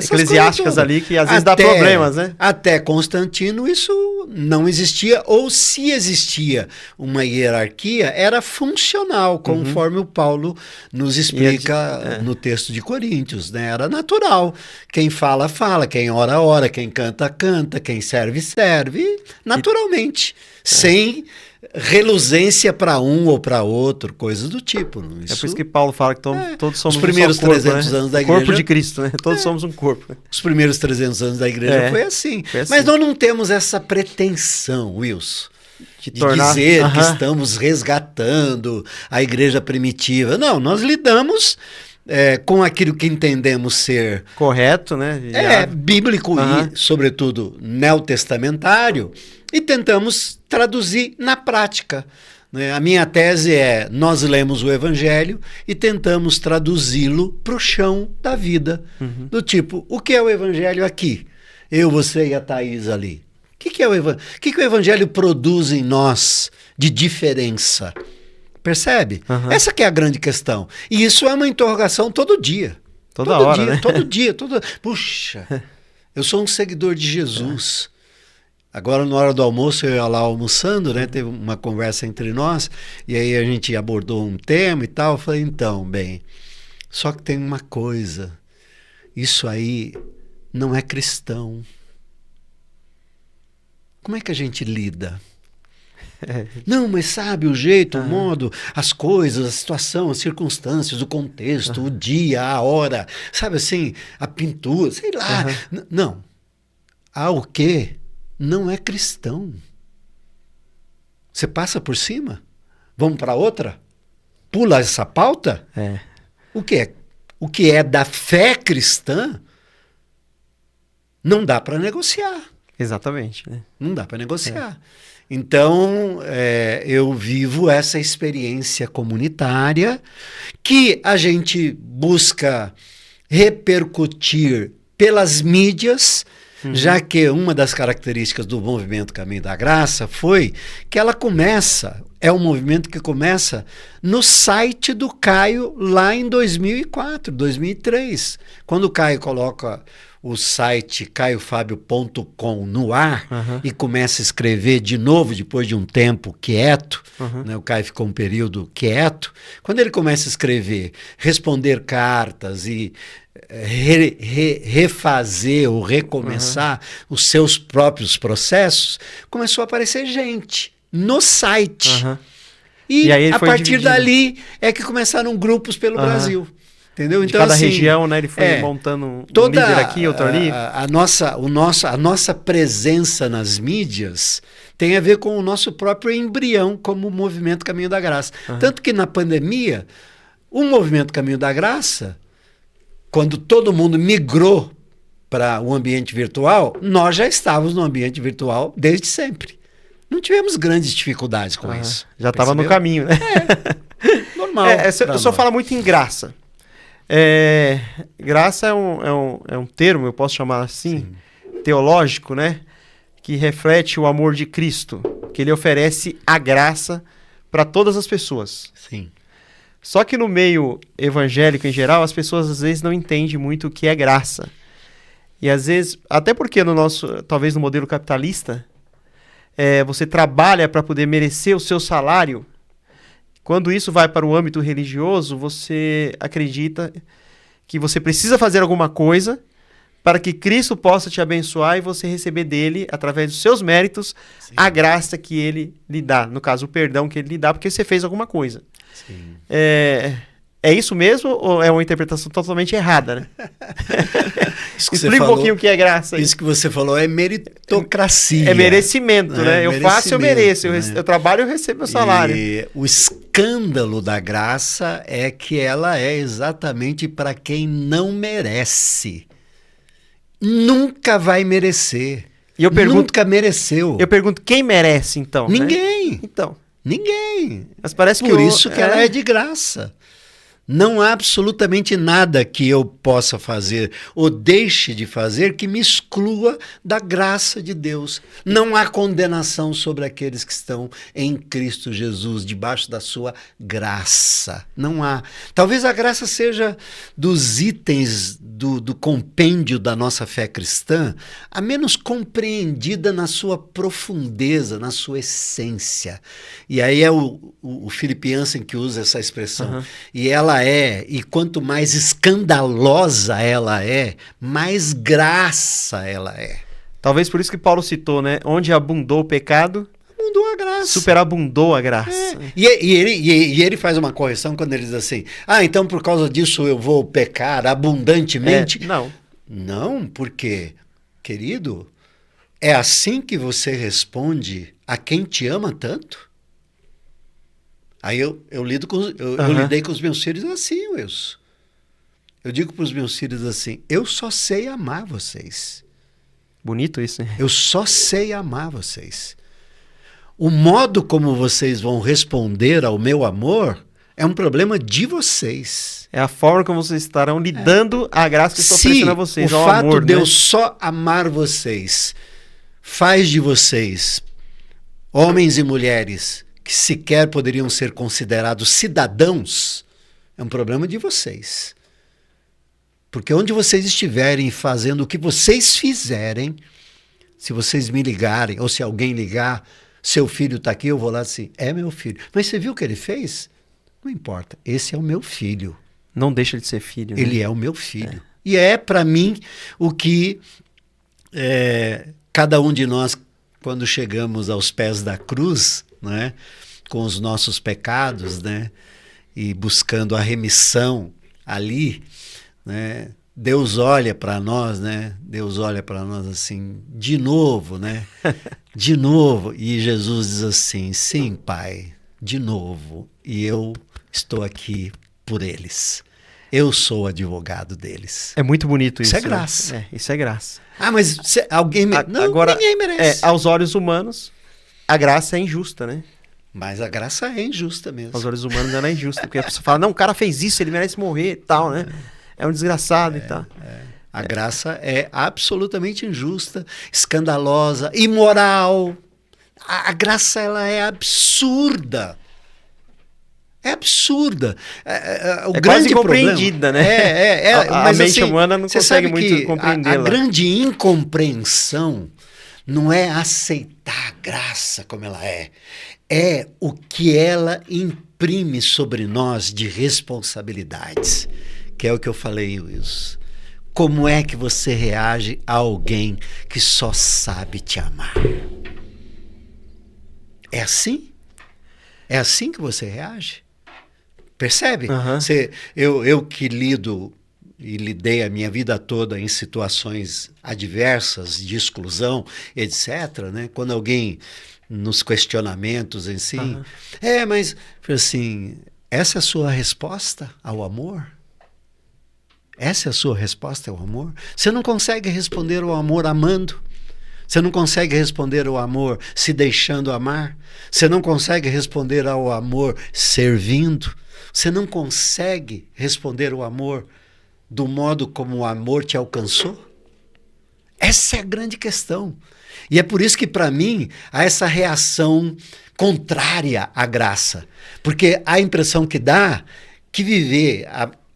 eclesiásticas ali que às vezes dá problemas, né?
Até Constantino isso não existia, ou se existia uma hierarquia, era funcional, conforme o Paulo nos explica no texto de Coríntios, né? Era natural. Quem fala, fala. Quem ora, ora. Quem canta, canta. Quem serve, serve. Naturalmente. Sem reluzência para um ou para outro, coisas do tipo.
Isso, por isso que Paulo fala que todos somos
os primeiros
um corpo,
300 anos da igreja.
O corpo de Cristo, né? Todos somos um corpo.
Os primeiros 300 anos da igreja foi assim. Mas nós não temos essa pretensão, Wilson, de dizer que estamos resgatando a igreja primitiva. Não, nós lidamos com aquilo que entendemos ser
correto, né?
Bíblico e, sobretudo, neotestamentário, e tentamos traduzir na prática. Né? A minha tese é: nós lemos o Evangelho e tentamos traduzi-lo para o chão da vida. Do tipo, o que é o Evangelho aqui? Eu, você e a Thaís ali. O que é o Evangelho? O que o Evangelho produz em nós de diferença? Percebe? Essa que é a grande questão. E isso é uma interrogação todo dia.
Toda hora, né?
Todo dia. Puxa, eu sou um seguidor de Jesus. Agora, na hora do almoço, eu ia lá almoçando, né? Teve uma conversa entre nós, e aí a gente abordou um tema e tal. Eu falei, então, bem, só que tem uma coisa. Isso aí não é cristão. Como é que a gente lida? Não, mas sabe o jeito, o modo, as coisas, a situação, as circunstâncias, o contexto, o dia, a hora, sabe assim, a pintura, sei lá. Não. O quê? Não é cristão. Você passa por cima? Vamos para outra? Pula essa pauta? O que é da fé cristã não dá para negociar.
Exatamente. Né?
Não dá para negociar. Então, eu vivo essa experiência comunitária que a gente busca repercutir pelas mídias, já que uma das características do movimento Caminho da Graça foi que é um movimento que começa no site do Caio lá em 2004, 2003, quando o Caio coloca o site caiofabio.com no ar e começa a escrever de novo depois de um tempo quieto, né? O Caio ficou um período quieto. Quando ele começa a escrever, responder cartas e refazer ou recomeçar os seus próprios processos, começou a aparecer gente no site. E aí a partir dali é que começaram grupos pelo Brasil. Entendeu?
Então, cada região, né, ele foi montando um líder aqui, outro ali.
A nossa presença nas mídias tem a ver com o nosso próprio embrião como movimento Caminho da Graça. Tanto que na pandemia, o movimento Caminho da Graça, quando todo mundo migrou para o ambiente virtual, nós já estávamos no ambiente virtual desde sempre. Não tivemos grandes dificuldades com isso.
Já estava no caminho, né?
Normal.
O senhor fala muito em graça. Graça é um termo, eu posso chamar assim, teológico, né? Que reflete o amor de Cristo, que ele oferece a graça para todas as pessoas.
Sim.
Só que no meio evangélico em geral, as pessoas às vezes não entendem muito o que é graça. E às vezes, até porque talvez no modelo capitalista, você trabalha para poder merecer o seu salário. Quando isso vai para o âmbito religioso, você acredita que você precisa fazer alguma coisa para que Cristo possa te abençoar e você receber dele, através dos seus méritos, a graça que ele lhe dá. No caso, o perdão que ele lhe dá, porque você fez alguma coisa. É isso mesmo ou é uma interpretação totalmente errada, né?
Explica
um pouquinho o que é graça aí.
Isso que você falou é meritocracia.
É merecimento, né? Eu faço, eu mereço.
Né?
Eu trabalho, eu recebo meu salário.
E o escândalo da graça é que ela é exatamente para quem não merece. Nunca vai merecer.
E eu pergunto,
nunca mereceu.
Eu pergunto, quem merece, então?
Ninguém.
Né? Então.
Ninguém.
Mas parece que
Por isso que ela é de graça. Não há absolutamente nada que eu possa fazer ou deixe de fazer que me exclua da graça de Deus. Não há condenação sobre aqueles que estão em Cristo Jesus, debaixo da sua graça. Não há. Talvez a graça seja dos itens do compêndio da nossa fé cristã a menos compreendida na sua profundeza, na sua essência. E aí é o Philip Yancey que usa essa expressão. Uhum. E ela e quanto mais escandalosa ela é, mais graça ela é.
Talvez por isso que Paulo citou, né? Onde abundou o pecado,
abundou a graça.
Superabundou a graça.
E ele faz uma correção quando ele diz assim, então por causa disso eu vou pecar abundantemente?
Não.
Não, porque, querido, é assim que você responde a quem te ama tanto? Aí eu lidei com os meus filhos assim, Wilson. Eu digo para os meus filhos assim, eu só sei amar vocês.
Bonito isso, hein?
Eu só sei amar vocês. O modo como vocês vão responder ao meu amor é um problema de vocês.
É a forma como vocês estarão lidando a graça que eu estou oferecendo a vocês, ao amor.
O fato de
né?
eu só amar vocês faz de vocês, homens e mulheres, que sequer poderiam ser considerados cidadãos, é um problema de vocês. Porque onde vocês estiverem fazendo o que vocês fizerem, se vocês me ligarem, ou se alguém ligar, seu filho está aqui, eu vou lá assim, é meu filho. Mas você viu o que ele fez? Não importa, esse é o meu filho.
Não deixa de ser filho. Né?
Ele é o meu filho. E é, para mim, o que cada um de nós, quando chegamos aos pés da cruz, né, com os nossos pecados, né, e buscando a remissão ali, né, Deus olha para nós, né, Deus olha para nós assim, de novo, né, de novo, e Jesus diz assim, sim, Pai, de novo, e eu estou aqui por eles. Eu sou advogado deles.
É muito bonito isso.
Isso é graça.
Né? Isso é graça.
Mas alguém merece? Não,
agora,
ninguém merece.
Aos olhos humanos, a graça é injusta, né?
Mas a graça é injusta mesmo.
Aos olhos humanos ela é injusta, porque a pessoa fala, não, o cara fez isso, ele merece morrer e tal, né? É um desgraçado e tal.
A graça é absolutamente injusta, escandalosa, imoral. A graça, ela é absurda. É absurda. O
é
grande
quase incompreendida, né?
A
mente humana não consegue muito compreendê-la.
A grande incompreensão não é aceitar a graça como ela é o que ela imprime sobre nós de responsabilidades, que é o que eu falei, Wilson. Como é que você reage a alguém que só sabe te amar? É assim? É assim que você reage? Percebe? Eu que lido e lidei a minha vida toda em situações adversas, de exclusão, etc., né? Quando alguém, nos questionamentos em si, mas assim, essa é a sua resposta ao amor? Essa é a sua resposta ao amor? Você não consegue responder ao amor amando? Você não consegue responder ao amor se deixando amar? Você não consegue responder ao amor servindo? Você não consegue responder ao amor do modo como o amor te alcançou? Essa é a grande questão. E é por isso que, para mim, há essa reação contrária à graça. Porque a impressão que dá que viver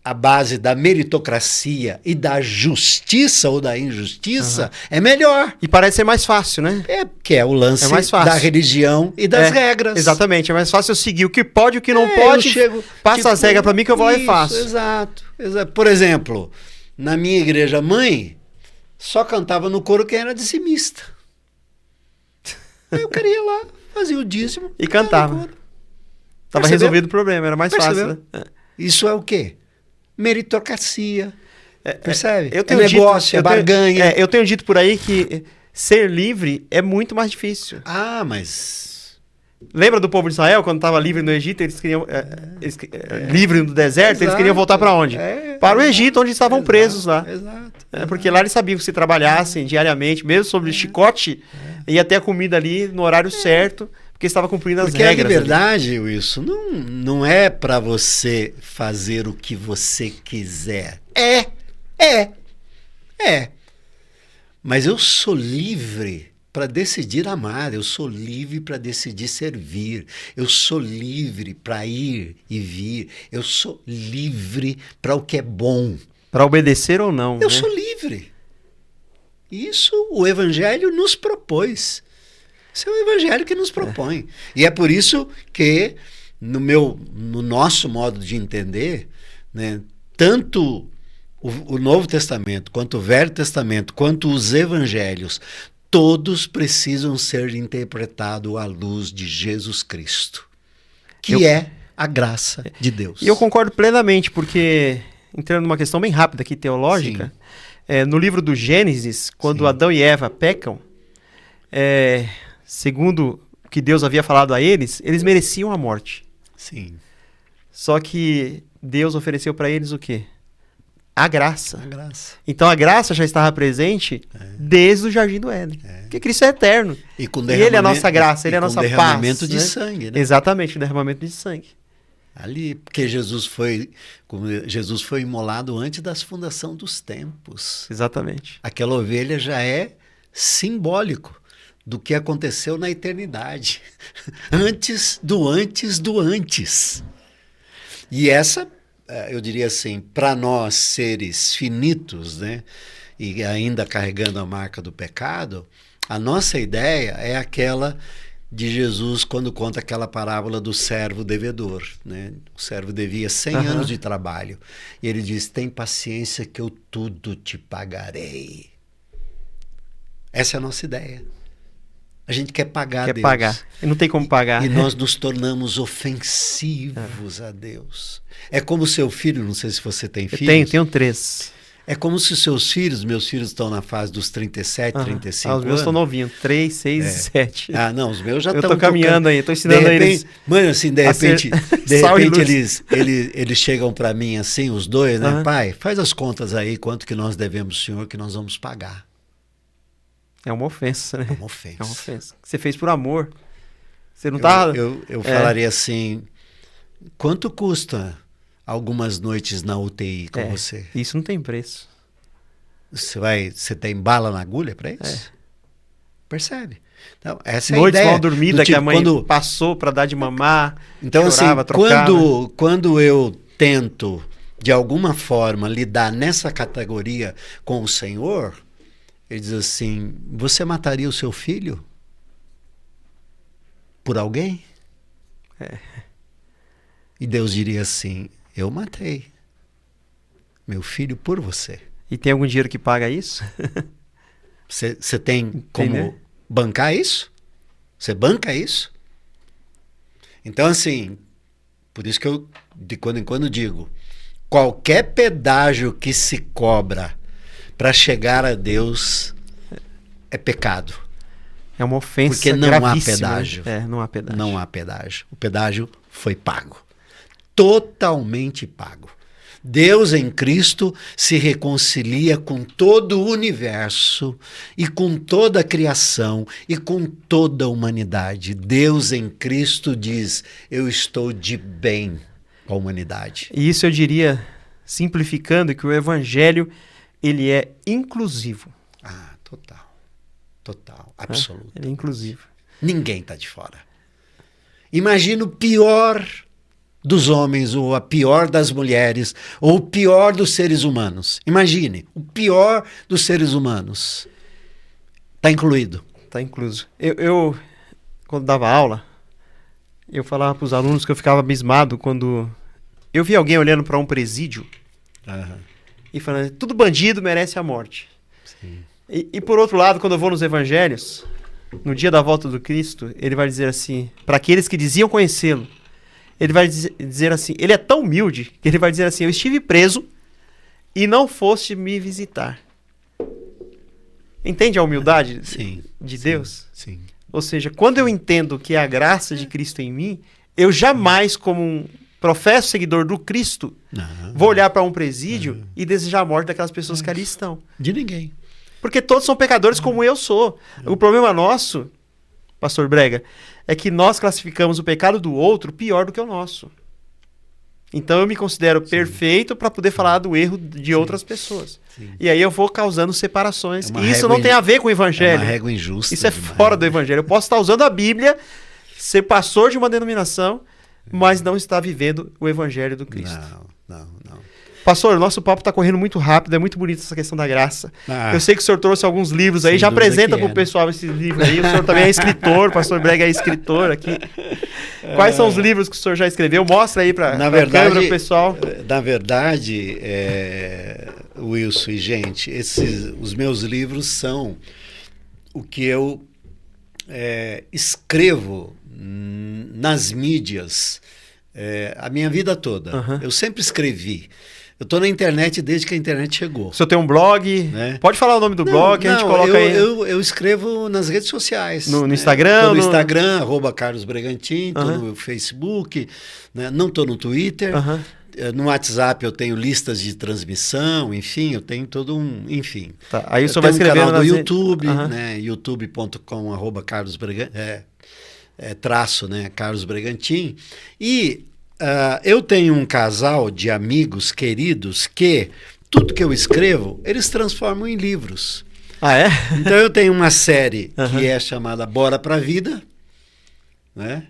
a base da meritocracia e da justiça ou da injustiça é melhor.
E parece ser mais fácil, né?
Que é o lance da religião e das regras.
Exatamente, é mais fácil eu seguir o que pode e o que não pode. Passa as regras para mim que eu vou lá e faço.
Exato. Por exemplo, na minha igreja mãe, só cantava no coro quem era dizimista. Aí eu queria ir lá, fazia o dízimo
e cantava. Tava resolvido o problema, era mais fácil, né?
Isso é o quê? Meritocracia. Percebe?
É
negócio, é barganha.
Eu tenho dito por aí que ser livre é muito mais difícil.
Ah, mas...
Lembra do povo de Israel, quando estava livre no Egito, eles queriam... livre no deserto, eles queriam voltar para onde? Para o Egito, onde estavam presos lá.
Exato.
Porque lá eles sabiam que se trabalhassem diariamente, mesmo sobre chicote, ia ter a comida ali no horário certo, porque estava cumprindo as regras.
Porque a liberdade, Wilson, não é para você fazer o que você quiser. Mas eu sou livre para decidir amar, eu sou livre para decidir servir, eu sou livre para ir e vir, eu sou livre para o que é bom.
Para obedecer ou não.
Eu sou livre. Isso o Evangelho nos propôs. Isso é o Evangelho que nos propõe. E é por isso que, no nosso modo de entender, né, tanto o Novo Testamento, quanto o Velho Testamento, quanto os Evangelhos, todos precisam ser interpretados à luz de Jesus Cristo, que é a graça de Deus.
E eu concordo plenamente, porque, entrando numa questão bem rápida aqui, teológica, no livro do Gênesis, quando Adão e Eva pecam, segundo o que Deus havia falado a eles mereciam a morte.
Sim.
Só que Deus ofereceu para eles o quê? A graça.
A graça.
Então a graça já estava presente desde o Jardim do Éden. Porque Cristo é eterno.
E
Ele é a nossa graça, Ele é a nossa paz.
Derramamento de sangue, né?
Exatamente, o derramamento de sangue.
Ali, porque Jesus foi imolado antes da fundação dos tempos.
Exatamente.
Aquela ovelha já é simbólico do que aconteceu na eternidade. Antes do antes do antes. E essa, eu diria assim, para nós seres finitos, né, e ainda carregando a marca do pecado, a nossa ideia é aquela de Jesus quando conta aquela parábola do servo devedor, né? O servo devia 100 anos de trabalho. E ele diz, tem paciência que eu tudo te pagarei. Essa é a nossa ideia. A gente quer pagar a Deus.
Quer pagar. E não tem como pagar.
E nós nos tornamos ofensivos a Deus. É como o seu filho, não sei se você tem filhos.
Tenho 3.
É como se os seus filhos, meus filhos estão na fase dos 37, 35 anos.
Os meus estão novinhos, 3, 6 e 7.
Ah, não, os meus já estão...
Eu tô caminhando aí, tô ensinando eles...
Mano, assim, de repente eles chegam para mim assim, os dois, né? Pai, faz as contas aí, quanto que nós devemos ao senhor que nós vamos pagar.
É uma ofensa, né?
É uma ofensa.
É uma ofensa. Você fez por amor. Você não tá...
Eu falaria assim, quanto custa algumas noites na UTI com você?
Isso não tem preço.
Você tem bala na agulha para isso? Percebe? Então, essa é
noites
a ideia
mal dormida
tipo,
que a mãe passou para dar de mamar,
então,
chorava,
assim,
trocava.
Quando eu tento, de alguma forma, lidar nessa categoria com o Senhor, ele diz assim, você mataria o seu filho? Por alguém? E Deus diria assim, eu matei meu filho por você.
E tem algum dinheiro que paga isso?
Você tem como bancar isso? Você banca isso? Então, assim, por isso que eu de quando em quando digo, qualquer pedágio que se cobra para chegar a Deus é pecado.
É uma ofensa
porque não há pedágio.
Não há pedágio.
Não há pedágio. O pedágio foi pago. Totalmente pago. Deus em Cristo se reconcilia com todo o universo e com toda a criação e com toda a humanidade. Deus em Cristo diz, eu estou de bem com a humanidade.
E isso eu diria, simplificando, que o Evangelho, ele é inclusivo.
Ah, total, absoluto.
Ele é inclusivo.
Ninguém está de fora. Imagina o pior dos homens, ou a pior das mulheres, ou o pior dos seres humanos. Imagine, o pior dos seres humanos. Está incluído.
Está incluso. Eu, quando dava aula, eu falava para os alunos que eu ficava abismado quando eu via alguém olhando para um presídio e falando, tudo bandido merece a morte.
Sim.
E por outro lado, quando eu vou nos evangelhos, no dia da volta do Cristo, ele vai dizer assim, para aqueles que diziam conhecê-lo, ele vai dizer assim, ele é tão humilde que ele vai dizer assim, eu estive preso e não foste me visitar. Entende a humildade de Deus?
Sim.
Ou seja, quando eu entendo que é a graça de Cristo em mim, eu jamais, como um professo seguidor do Cristo, vou olhar para um presídio e desejar a morte daquelas pessoas que ali estão.
De ninguém.
Porque todos são pecadores como eu sou. O problema nosso, pastor Brega, é que nós classificamos o pecado do outro pior do que o nosso. Então eu me considero perfeito para poder falar do erro de outras pessoas. Sim. E aí eu vou causando separações. E isso não tem a ver com o evangelho.
É uma régua injusta.
Isso é fora do evangelho. Eu posso estar usando a Bíblia, ser pastor de uma denominação, mas não estar vivendo o evangelho do Cristo.
Não.
Pastor, o nosso papo está correndo muito rápido, é muito bonito essa questão da graça. Eu sei que o senhor trouxe alguns livros aí, já apresenta para o pessoal esses livros aí. O senhor também é escritor, o pastor Brega é escritor aqui. Quais são os livros que o senhor já escreveu? Mostra aí para a câmera, pessoal.
Na verdade, Wilson e gente, os meus livros são o que eu escrevo nas mídias a minha vida toda. Eu sempre escrevi. Eu estou na internet desde que a internet chegou.
O senhor tem um blog? Né? Pode falar o nome do blog, a gente coloca aí.
Eu escrevo nas redes sociais.
No Instagram?
Estou no Instagram, @CarlosBregantin, estou no Facebook, né? Não estou no Twitter. No WhatsApp eu tenho listas de transmissão, enfim, eu tenho todo um... Enfim.
Tá. Aí o senhor vai escrever
no canal do YouTube, né? youtube.com, /CarlosBregantin, Carlos Bregantin. E... eu tenho um casal de amigos queridos que tudo que eu escrevo, eles transformam em livros.
Ah, é?
Então eu tenho uma série que é chamada Bora Pra Vida, né?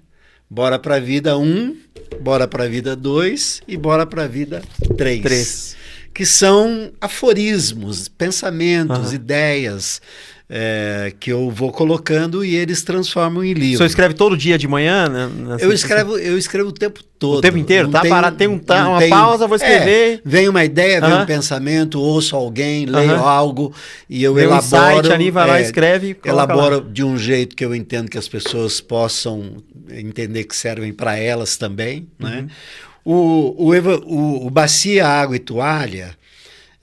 Bora Pra Vida 1, Bora Pra Vida 2 e Bora Pra Vida 3. Que são aforismos, pensamentos, ideias... que eu vou colocando e eles transformam em livro.
O senhor escreve todo dia de manhã? Né?
Eu escrevo o tempo todo.
O tempo inteiro? Tem uma pausa, vou escrever.
Vem uma ideia, vem um pensamento, ouço alguém, leio algo e eu elaboro.
Um site ali, vai lá, escreve.
Elaboro de um jeito que eu entendo que as pessoas possam entender que servem para elas também. Né? O Bacia, Água e Toalha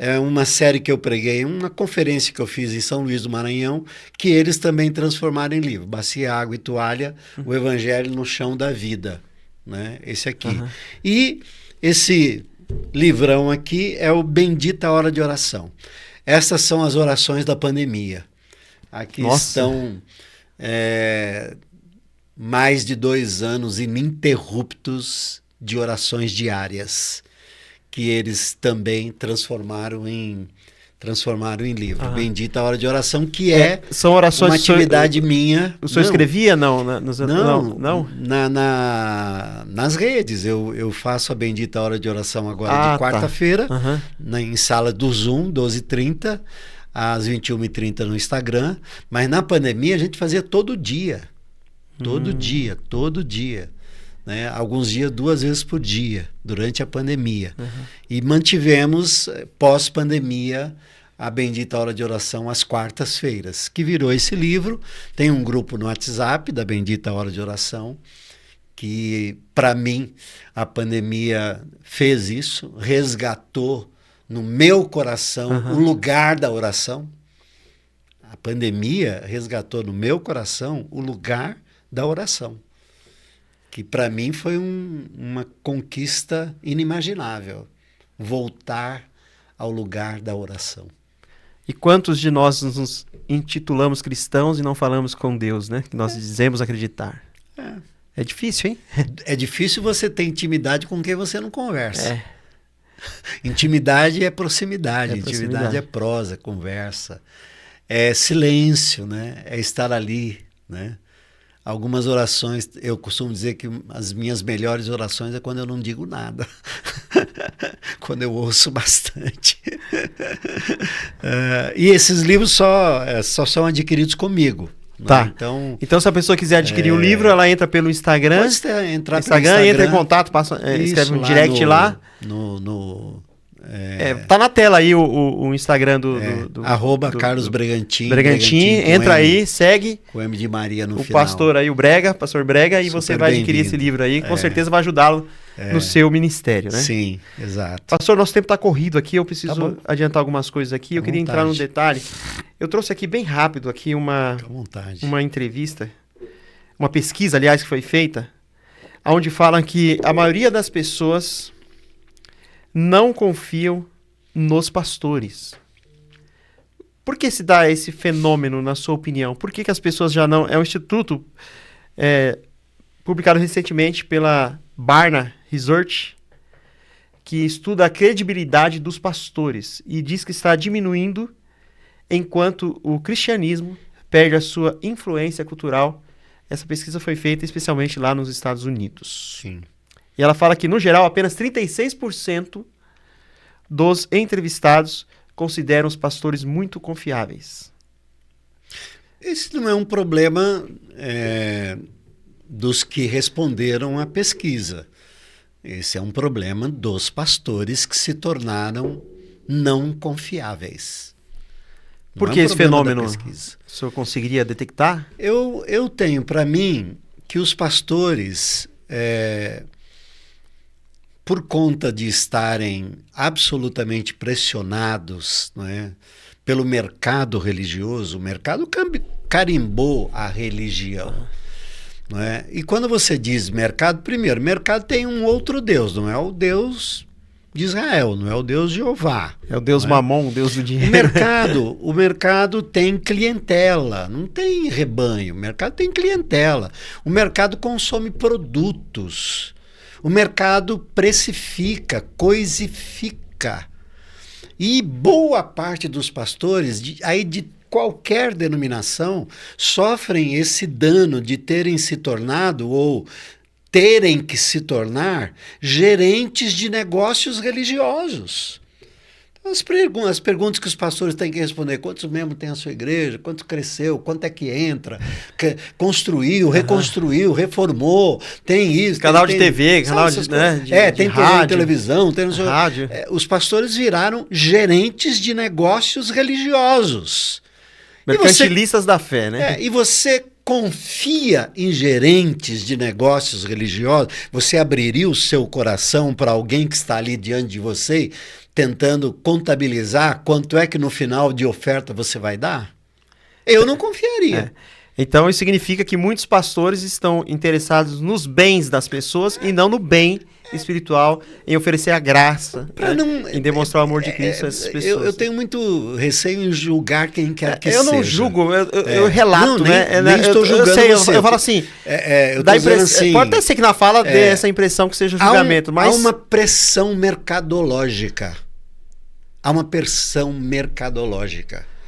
é uma série que eu preguei, uma conferência que eu fiz em São Luís do Maranhão, que eles também transformaram em livro. Bacia, Água e Toalha, o Evangelho no Chão da Vida. Né? Esse aqui. E esse livrão aqui é o Bendita Hora de Oração. Essas são as orações da pandemia. Aqui estão mais de 2 anos ininterruptos de orações diárias, que eles também transformaram em livro. Bendita Hora de Oração, que
são orações
uma atividade minha.
O senhor escrevia? Não.
Nas redes. Eu faço a Bendita Hora de Oração agora de quarta-feira, em sala do Zoom, 12h30, às 21h30 no Instagram. Mas na pandemia a gente fazia todo dia. Todo dia. Né? Alguns dias 2 vezes por dia, durante a pandemia. E mantivemos, pós-pandemia, a Bendita Hora de Oração às quartas-feiras, que virou esse livro. Tem um grupo no WhatsApp da Bendita Hora de Oração, que, para mim, a pandemia fez isso, resgatou no meu coração o lugar da oração. A pandemia resgatou no meu coração o lugar da oração, que para mim foi uma conquista inimaginável, voltar ao lugar da oração.
E quantos de nós nos intitulamos cristãos e não falamos com Deus, né? Que nós dizemos acreditar. É difícil, hein?
É difícil você ter intimidade com quem você não conversa. Intimidade é proximidade, intimidade é prosa, conversa, é silêncio, né? É estar ali, né? Algumas orações, eu costumo dizer que as minhas melhores orações é quando eu não digo nada. Quando eu ouço bastante. E esses livros só são adquiridos comigo.
Tá.
Né?
Então, se a pessoa quiser adquirir um livro, ela entra pelo Instagram.
Pode entrar
Instagram, entra em contato, escreve um direct lá. Tá na tela aí o Instagram do
arroba Carlos Bregantin.
Bregantin, entra aí, segue.
Com M de Maria no
final.
O
pastor aí, o Brega, pastor Brega, e
Super
você vai adquirir esse livro aí, com certeza vai ajudá-lo no seu ministério, né?
Sim, exato.
Pastor, nosso tempo está corrido aqui, eu preciso adiantar algumas coisas aqui, eu queria entrar num detalhe. Eu trouxe aqui bem rápido aqui uma entrevista, uma pesquisa, aliás, que foi feita, onde falam que a maioria das pessoas não confiam nos pastores. Por que se dá esse fenômeno, na sua opinião? Por que as pessoas já não... É um instituto publicado recentemente pela Barna Research, que estuda a credibilidade dos pastores e diz que está diminuindo enquanto o cristianismo perde a sua influência cultural. Essa pesquisa foi feita especialmente lá nos Estados Unidos.
Sim.
E ela fala que, no geral, apenas 36% dos entrevistados consideram os pastores muito confiáveis.
Esse não é um problema dos que responderam à pesquisa. Esse é um problema dos pastores que se tornaram não confiáveis.
Por que esse fenômeno o senhor conseguiria detectar?
Eu tenho para mim que os pastores... por conta de estarem absolutamente pressionados, não é, pelo mercado religioso, o mercado carimbou a religião. Não é? E quando você diz mercado, primeiro, mercado tem um outro Deus, não é o Deus de Israel, não é o Deus de Jeová.
É o Deus Mamon, o Deus do dinheiro.
O mercado tem clientela, não tem rebanho, o mercado tem clientela. O mercado consome produtos. O mercado precifica, coisifica. E boa parte dos pastores, de qualquer denominação, sofrem esse dano de terem se tornado ou terem que se tornar gerentes de negócios religiosos. As perguntas que os pastores têm que responder: quantos membros tem a sua igreja, quanto cresceu, quanto é que entra, construiu, reconstruiu, reformou, tem isso.
Canal de TV, canal de
tem
rádio,
televisão, tem
rádio.
Os pastores viraram gerentes de negócios religiosos.
Mercantilistas da fé, né?
E você confia em gerentes de negócios religiosos? Você abriria o seu coração para alguém que está ali diante de você, tentando contabilizar quanto é que no final de oferta você vai dar? Eu não confiaria.
Então isso significa que muitos pastores estão interessados nos bens das pessoas e não no bem espiritual, em oferecer a graça, em demonstrar o amor de Cristo a essas pessoas.
Eu tenho muito receio em julgar quem quer que seja.
Eu não julgo, eu relato, né?
Nem estou julgando você.
Eu falo assim, assim, pode até ser que na fala dê essa impressão que seja julgamento, mas...
Há uma pressão mercadológica.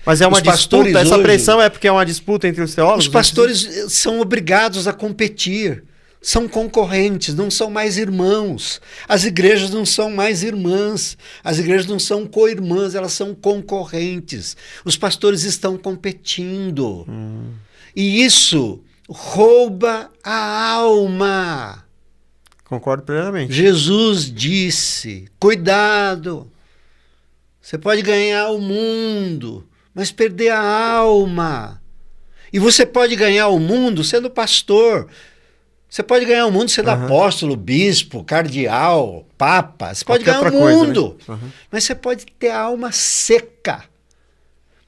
Mas é uma disputa? Essa pressão é porque é uma disputa entre os teólogos?
Os pastores são obrigados a competir. São concorrentes, não são mais irmãos. As igrejas não são mais irmãs. As igrejas não são co-irmãs, elas são concorrentes. Os pastores estão competindo. E isso rouba a alma.
Concordo plenamente.
Jesus disse: cuidado, você pode ganhar o mundo, mas perder a alma. E você pode ganhar o mundo sendo pastor. Você pode ganhar o mundo sendo apóstolo, bispo, cardeal, papa. Você pode ganhar o mundo.
Coisa, né?
Mas você pode ter a alma seca.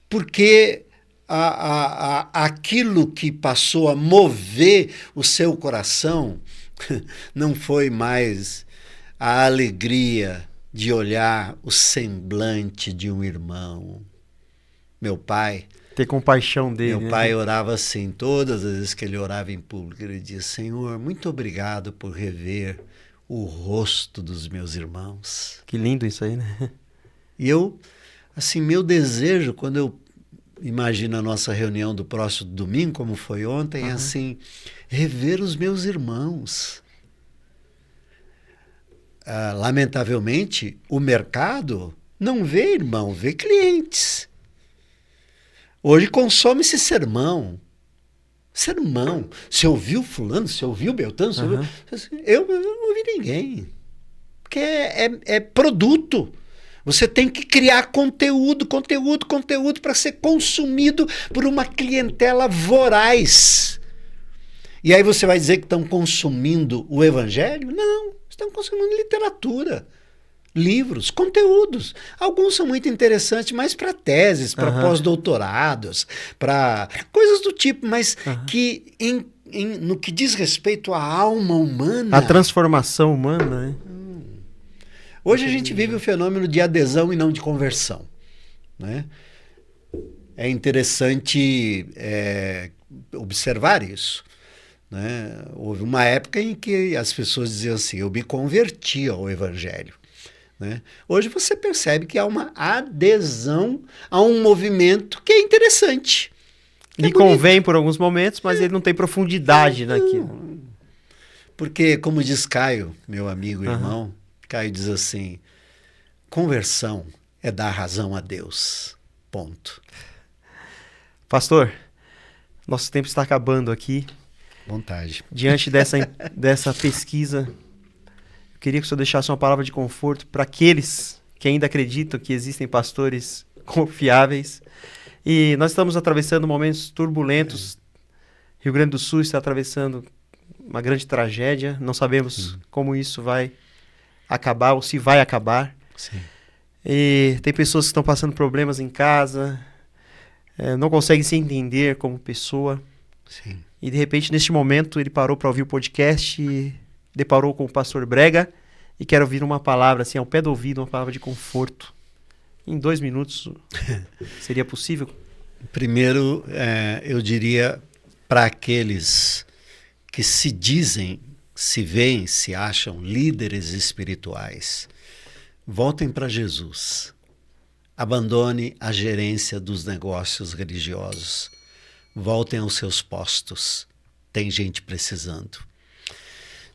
Porque aquilo que passou a mover o seu coração não foi mais a alegria de olhar o semblante de um irmão. Meu pai...
ter compaixão dele.
Meu pai orava assim, todas as vezes que ele orava em público, ele dizia: Senhor, muito obrigado por rever o rosto dos meus irmãos.
Que lindo isso aí, né?
E eu, assim, meu desejo, quando eu imagino a nossa reunião do próximo domingo, como foi ontem, é assim, rever os meus irmãos. Lamentavelmente, o mercado não vê irmão, vê clientes. Hoje consome-se sermão. Você ouviu fulano? Você ouviu Beltrano? Eu não ouvi ninguém. Porque é produto. Você tem que criar conteúdo para ser consumido por uma clientela voraz. E aí você vai dizer que estão consumindo o evangelho? Não, estão consumindo literatura, livros, conteúdos. Alguns são muito interessantes, mas para teses, para pós-doutorados, para coisas do tipo, mas que no que diz respeito à alma humana...
A transformação humana, né?
Hoje a gente vive o fenômeno de adesão e não de conversão, né? É interessante observar isso, né? Houve uma época em que as pessoas diziam assim, eu me converti ao evangelho, né? Hoje você percebe que há uma adesão a um movimento que é interessante.
Lhe convém por alguns momentos, mas ele não tem profundidade naquilo.
Porque, como diz Caio, meu amigo e irmão, Caio diz assim, conversão é dar razão a Deus. Ponto.
Pastor, nosso tempo está acabando aqui.
Vontade.
Diante dessa pesquisa, eu queria que o senhor deixasse uma palavra de conforto para aqueles que ainda acreditam que existem pastores confiáveis. E nós estamos atravessando momentos turbulentos. Rio Grande do Sul está atravessando uma grande tragédia. Não sabemos como isso vai acabar ou se vai acabar.
Sim.
E tem pessoas que estão passando problemas em casa, não conseguem se entender como pessoa.
Sim.
E de repente, neste momento, ele parou para ouvir o podcast e deparou com o pastor Brega e quer ouvir uma palavra, assim, ao pé do ouvido, uma palavra de conforto. Em 2 minutos, seria possível?
Primeiro, eu diria para aqueles que se dizem, se veem, se acham líderes espirituais, voltem para Jesus. Abandone a gerência dos negócios religiosos. Voltem aos seus postos. Tem gente precisando.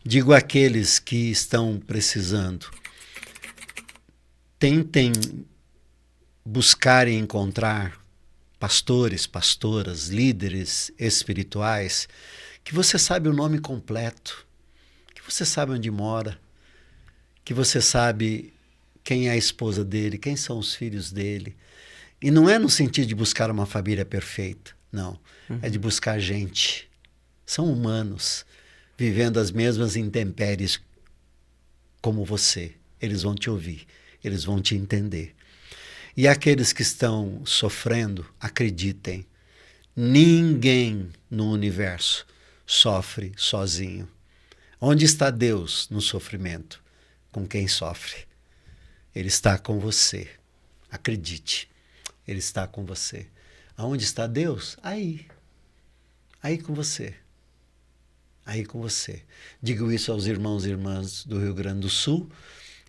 Digo àqueles que estão precisando, tentem buscar e encontrar pastores, pastoras, líderes espirituais, que você sabe o nome completo, que você sabe onde mora, que você sabe quem é a esposa dele, quem são os filhos dele. E não é no sentido de buscar uma família perfeita, não. É de buscar gente. São humanos, vivendo as mesmas intempéries como você. Eles vão te ouvir, eles vão te entender. E aqueles que estão sofrendo, acreditem, ninguém no universo sofre sozinho. Onde está Deus no sofrimento? Com quem sofre. Ele está com você. Acredite, Ele está com você. Aonde está Deus? Aí. Aí com você. Aí com você. Digo isso aos irmãos e irmãs do Rio Grande do Sul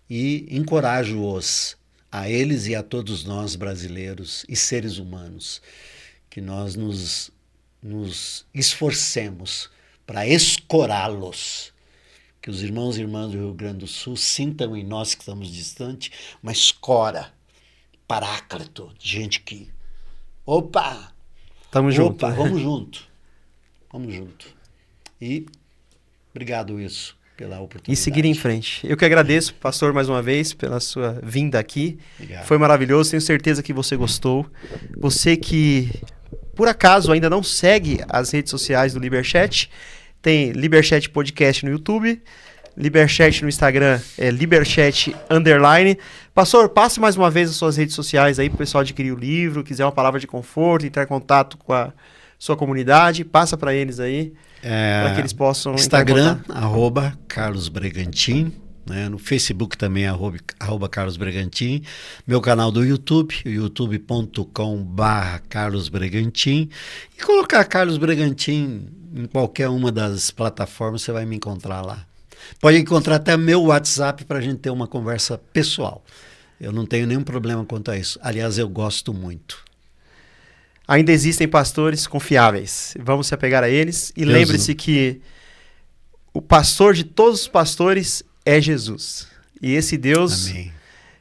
e encorajo-os, a eles e a todos nós brasileiros e seres humanos, que nós nos esforcemos para escorá-los, que os irmãos e irmãs do Rio Grande do Sul sintam em nós que estamos distantes uma escora, paráclito, de gente que, opa,
Tamo junto.
Vamos junto, vamos junto. E obrigado isso. Pela oportunidade.
E seguir em frente. Eu que agradeço, pastor, mais uma vez, pela sua vinda aqui.
Obrigado.
Foi maravilhoso, tenho certeza que você gostou. Você que, por acaso, ainda não segue as redes sociais do Liberchat, tem Liberchat Podcast no YouTube, Liberchat no Instagram, Liberchat_. Pastor, passe mais uma vez as suas redes sociais aí para o pessoal adquirir o livro, quiser uma palavra de conforto, entrar em contato com a sua comunidade, passa para eles aí. Para que eles possam...
Instagram, @CarlosBregantin, né? No Facebook também, @CarlosBregantin. Meu canal do YouTube, youtube.com/CarlosBregantin. E colocar Carlos Bregantin em qualquer uma das plataformas, você vai me encontrar lá. Pode encontrar até meu WhatsApp para a gente ter uma conversa pessoal. Eu não tenho nenhum problema quanto a isso. Aliás, eu gosto muito.
Ainda existem pastores confiáveis. Vamos se apegar a eles. E lembre-se que o pastor de todos os pastores é Jesus. E esse Deus,
Amém.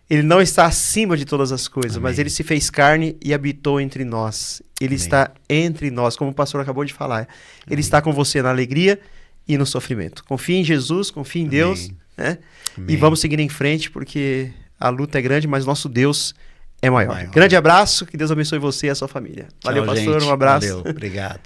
Ele não está acima de todas as coisas,
Amém.
mas Ele se fez carne e habitou entre nós. Ele
Amém.
está entre nós, como o pastor acabou de falar. Ele está com você na alegria e no sofrimento. Confie em Jesus, confie em Deus, né? E vamos seguir em frente, porque a luta é grande, mas nosso Deus é maior.
Maior.
Grande abraço, que Deus abençoe você e a sua família. Valeu,
Tchau,
pastor,
gente.
um abraço.
Valeu, obrigado.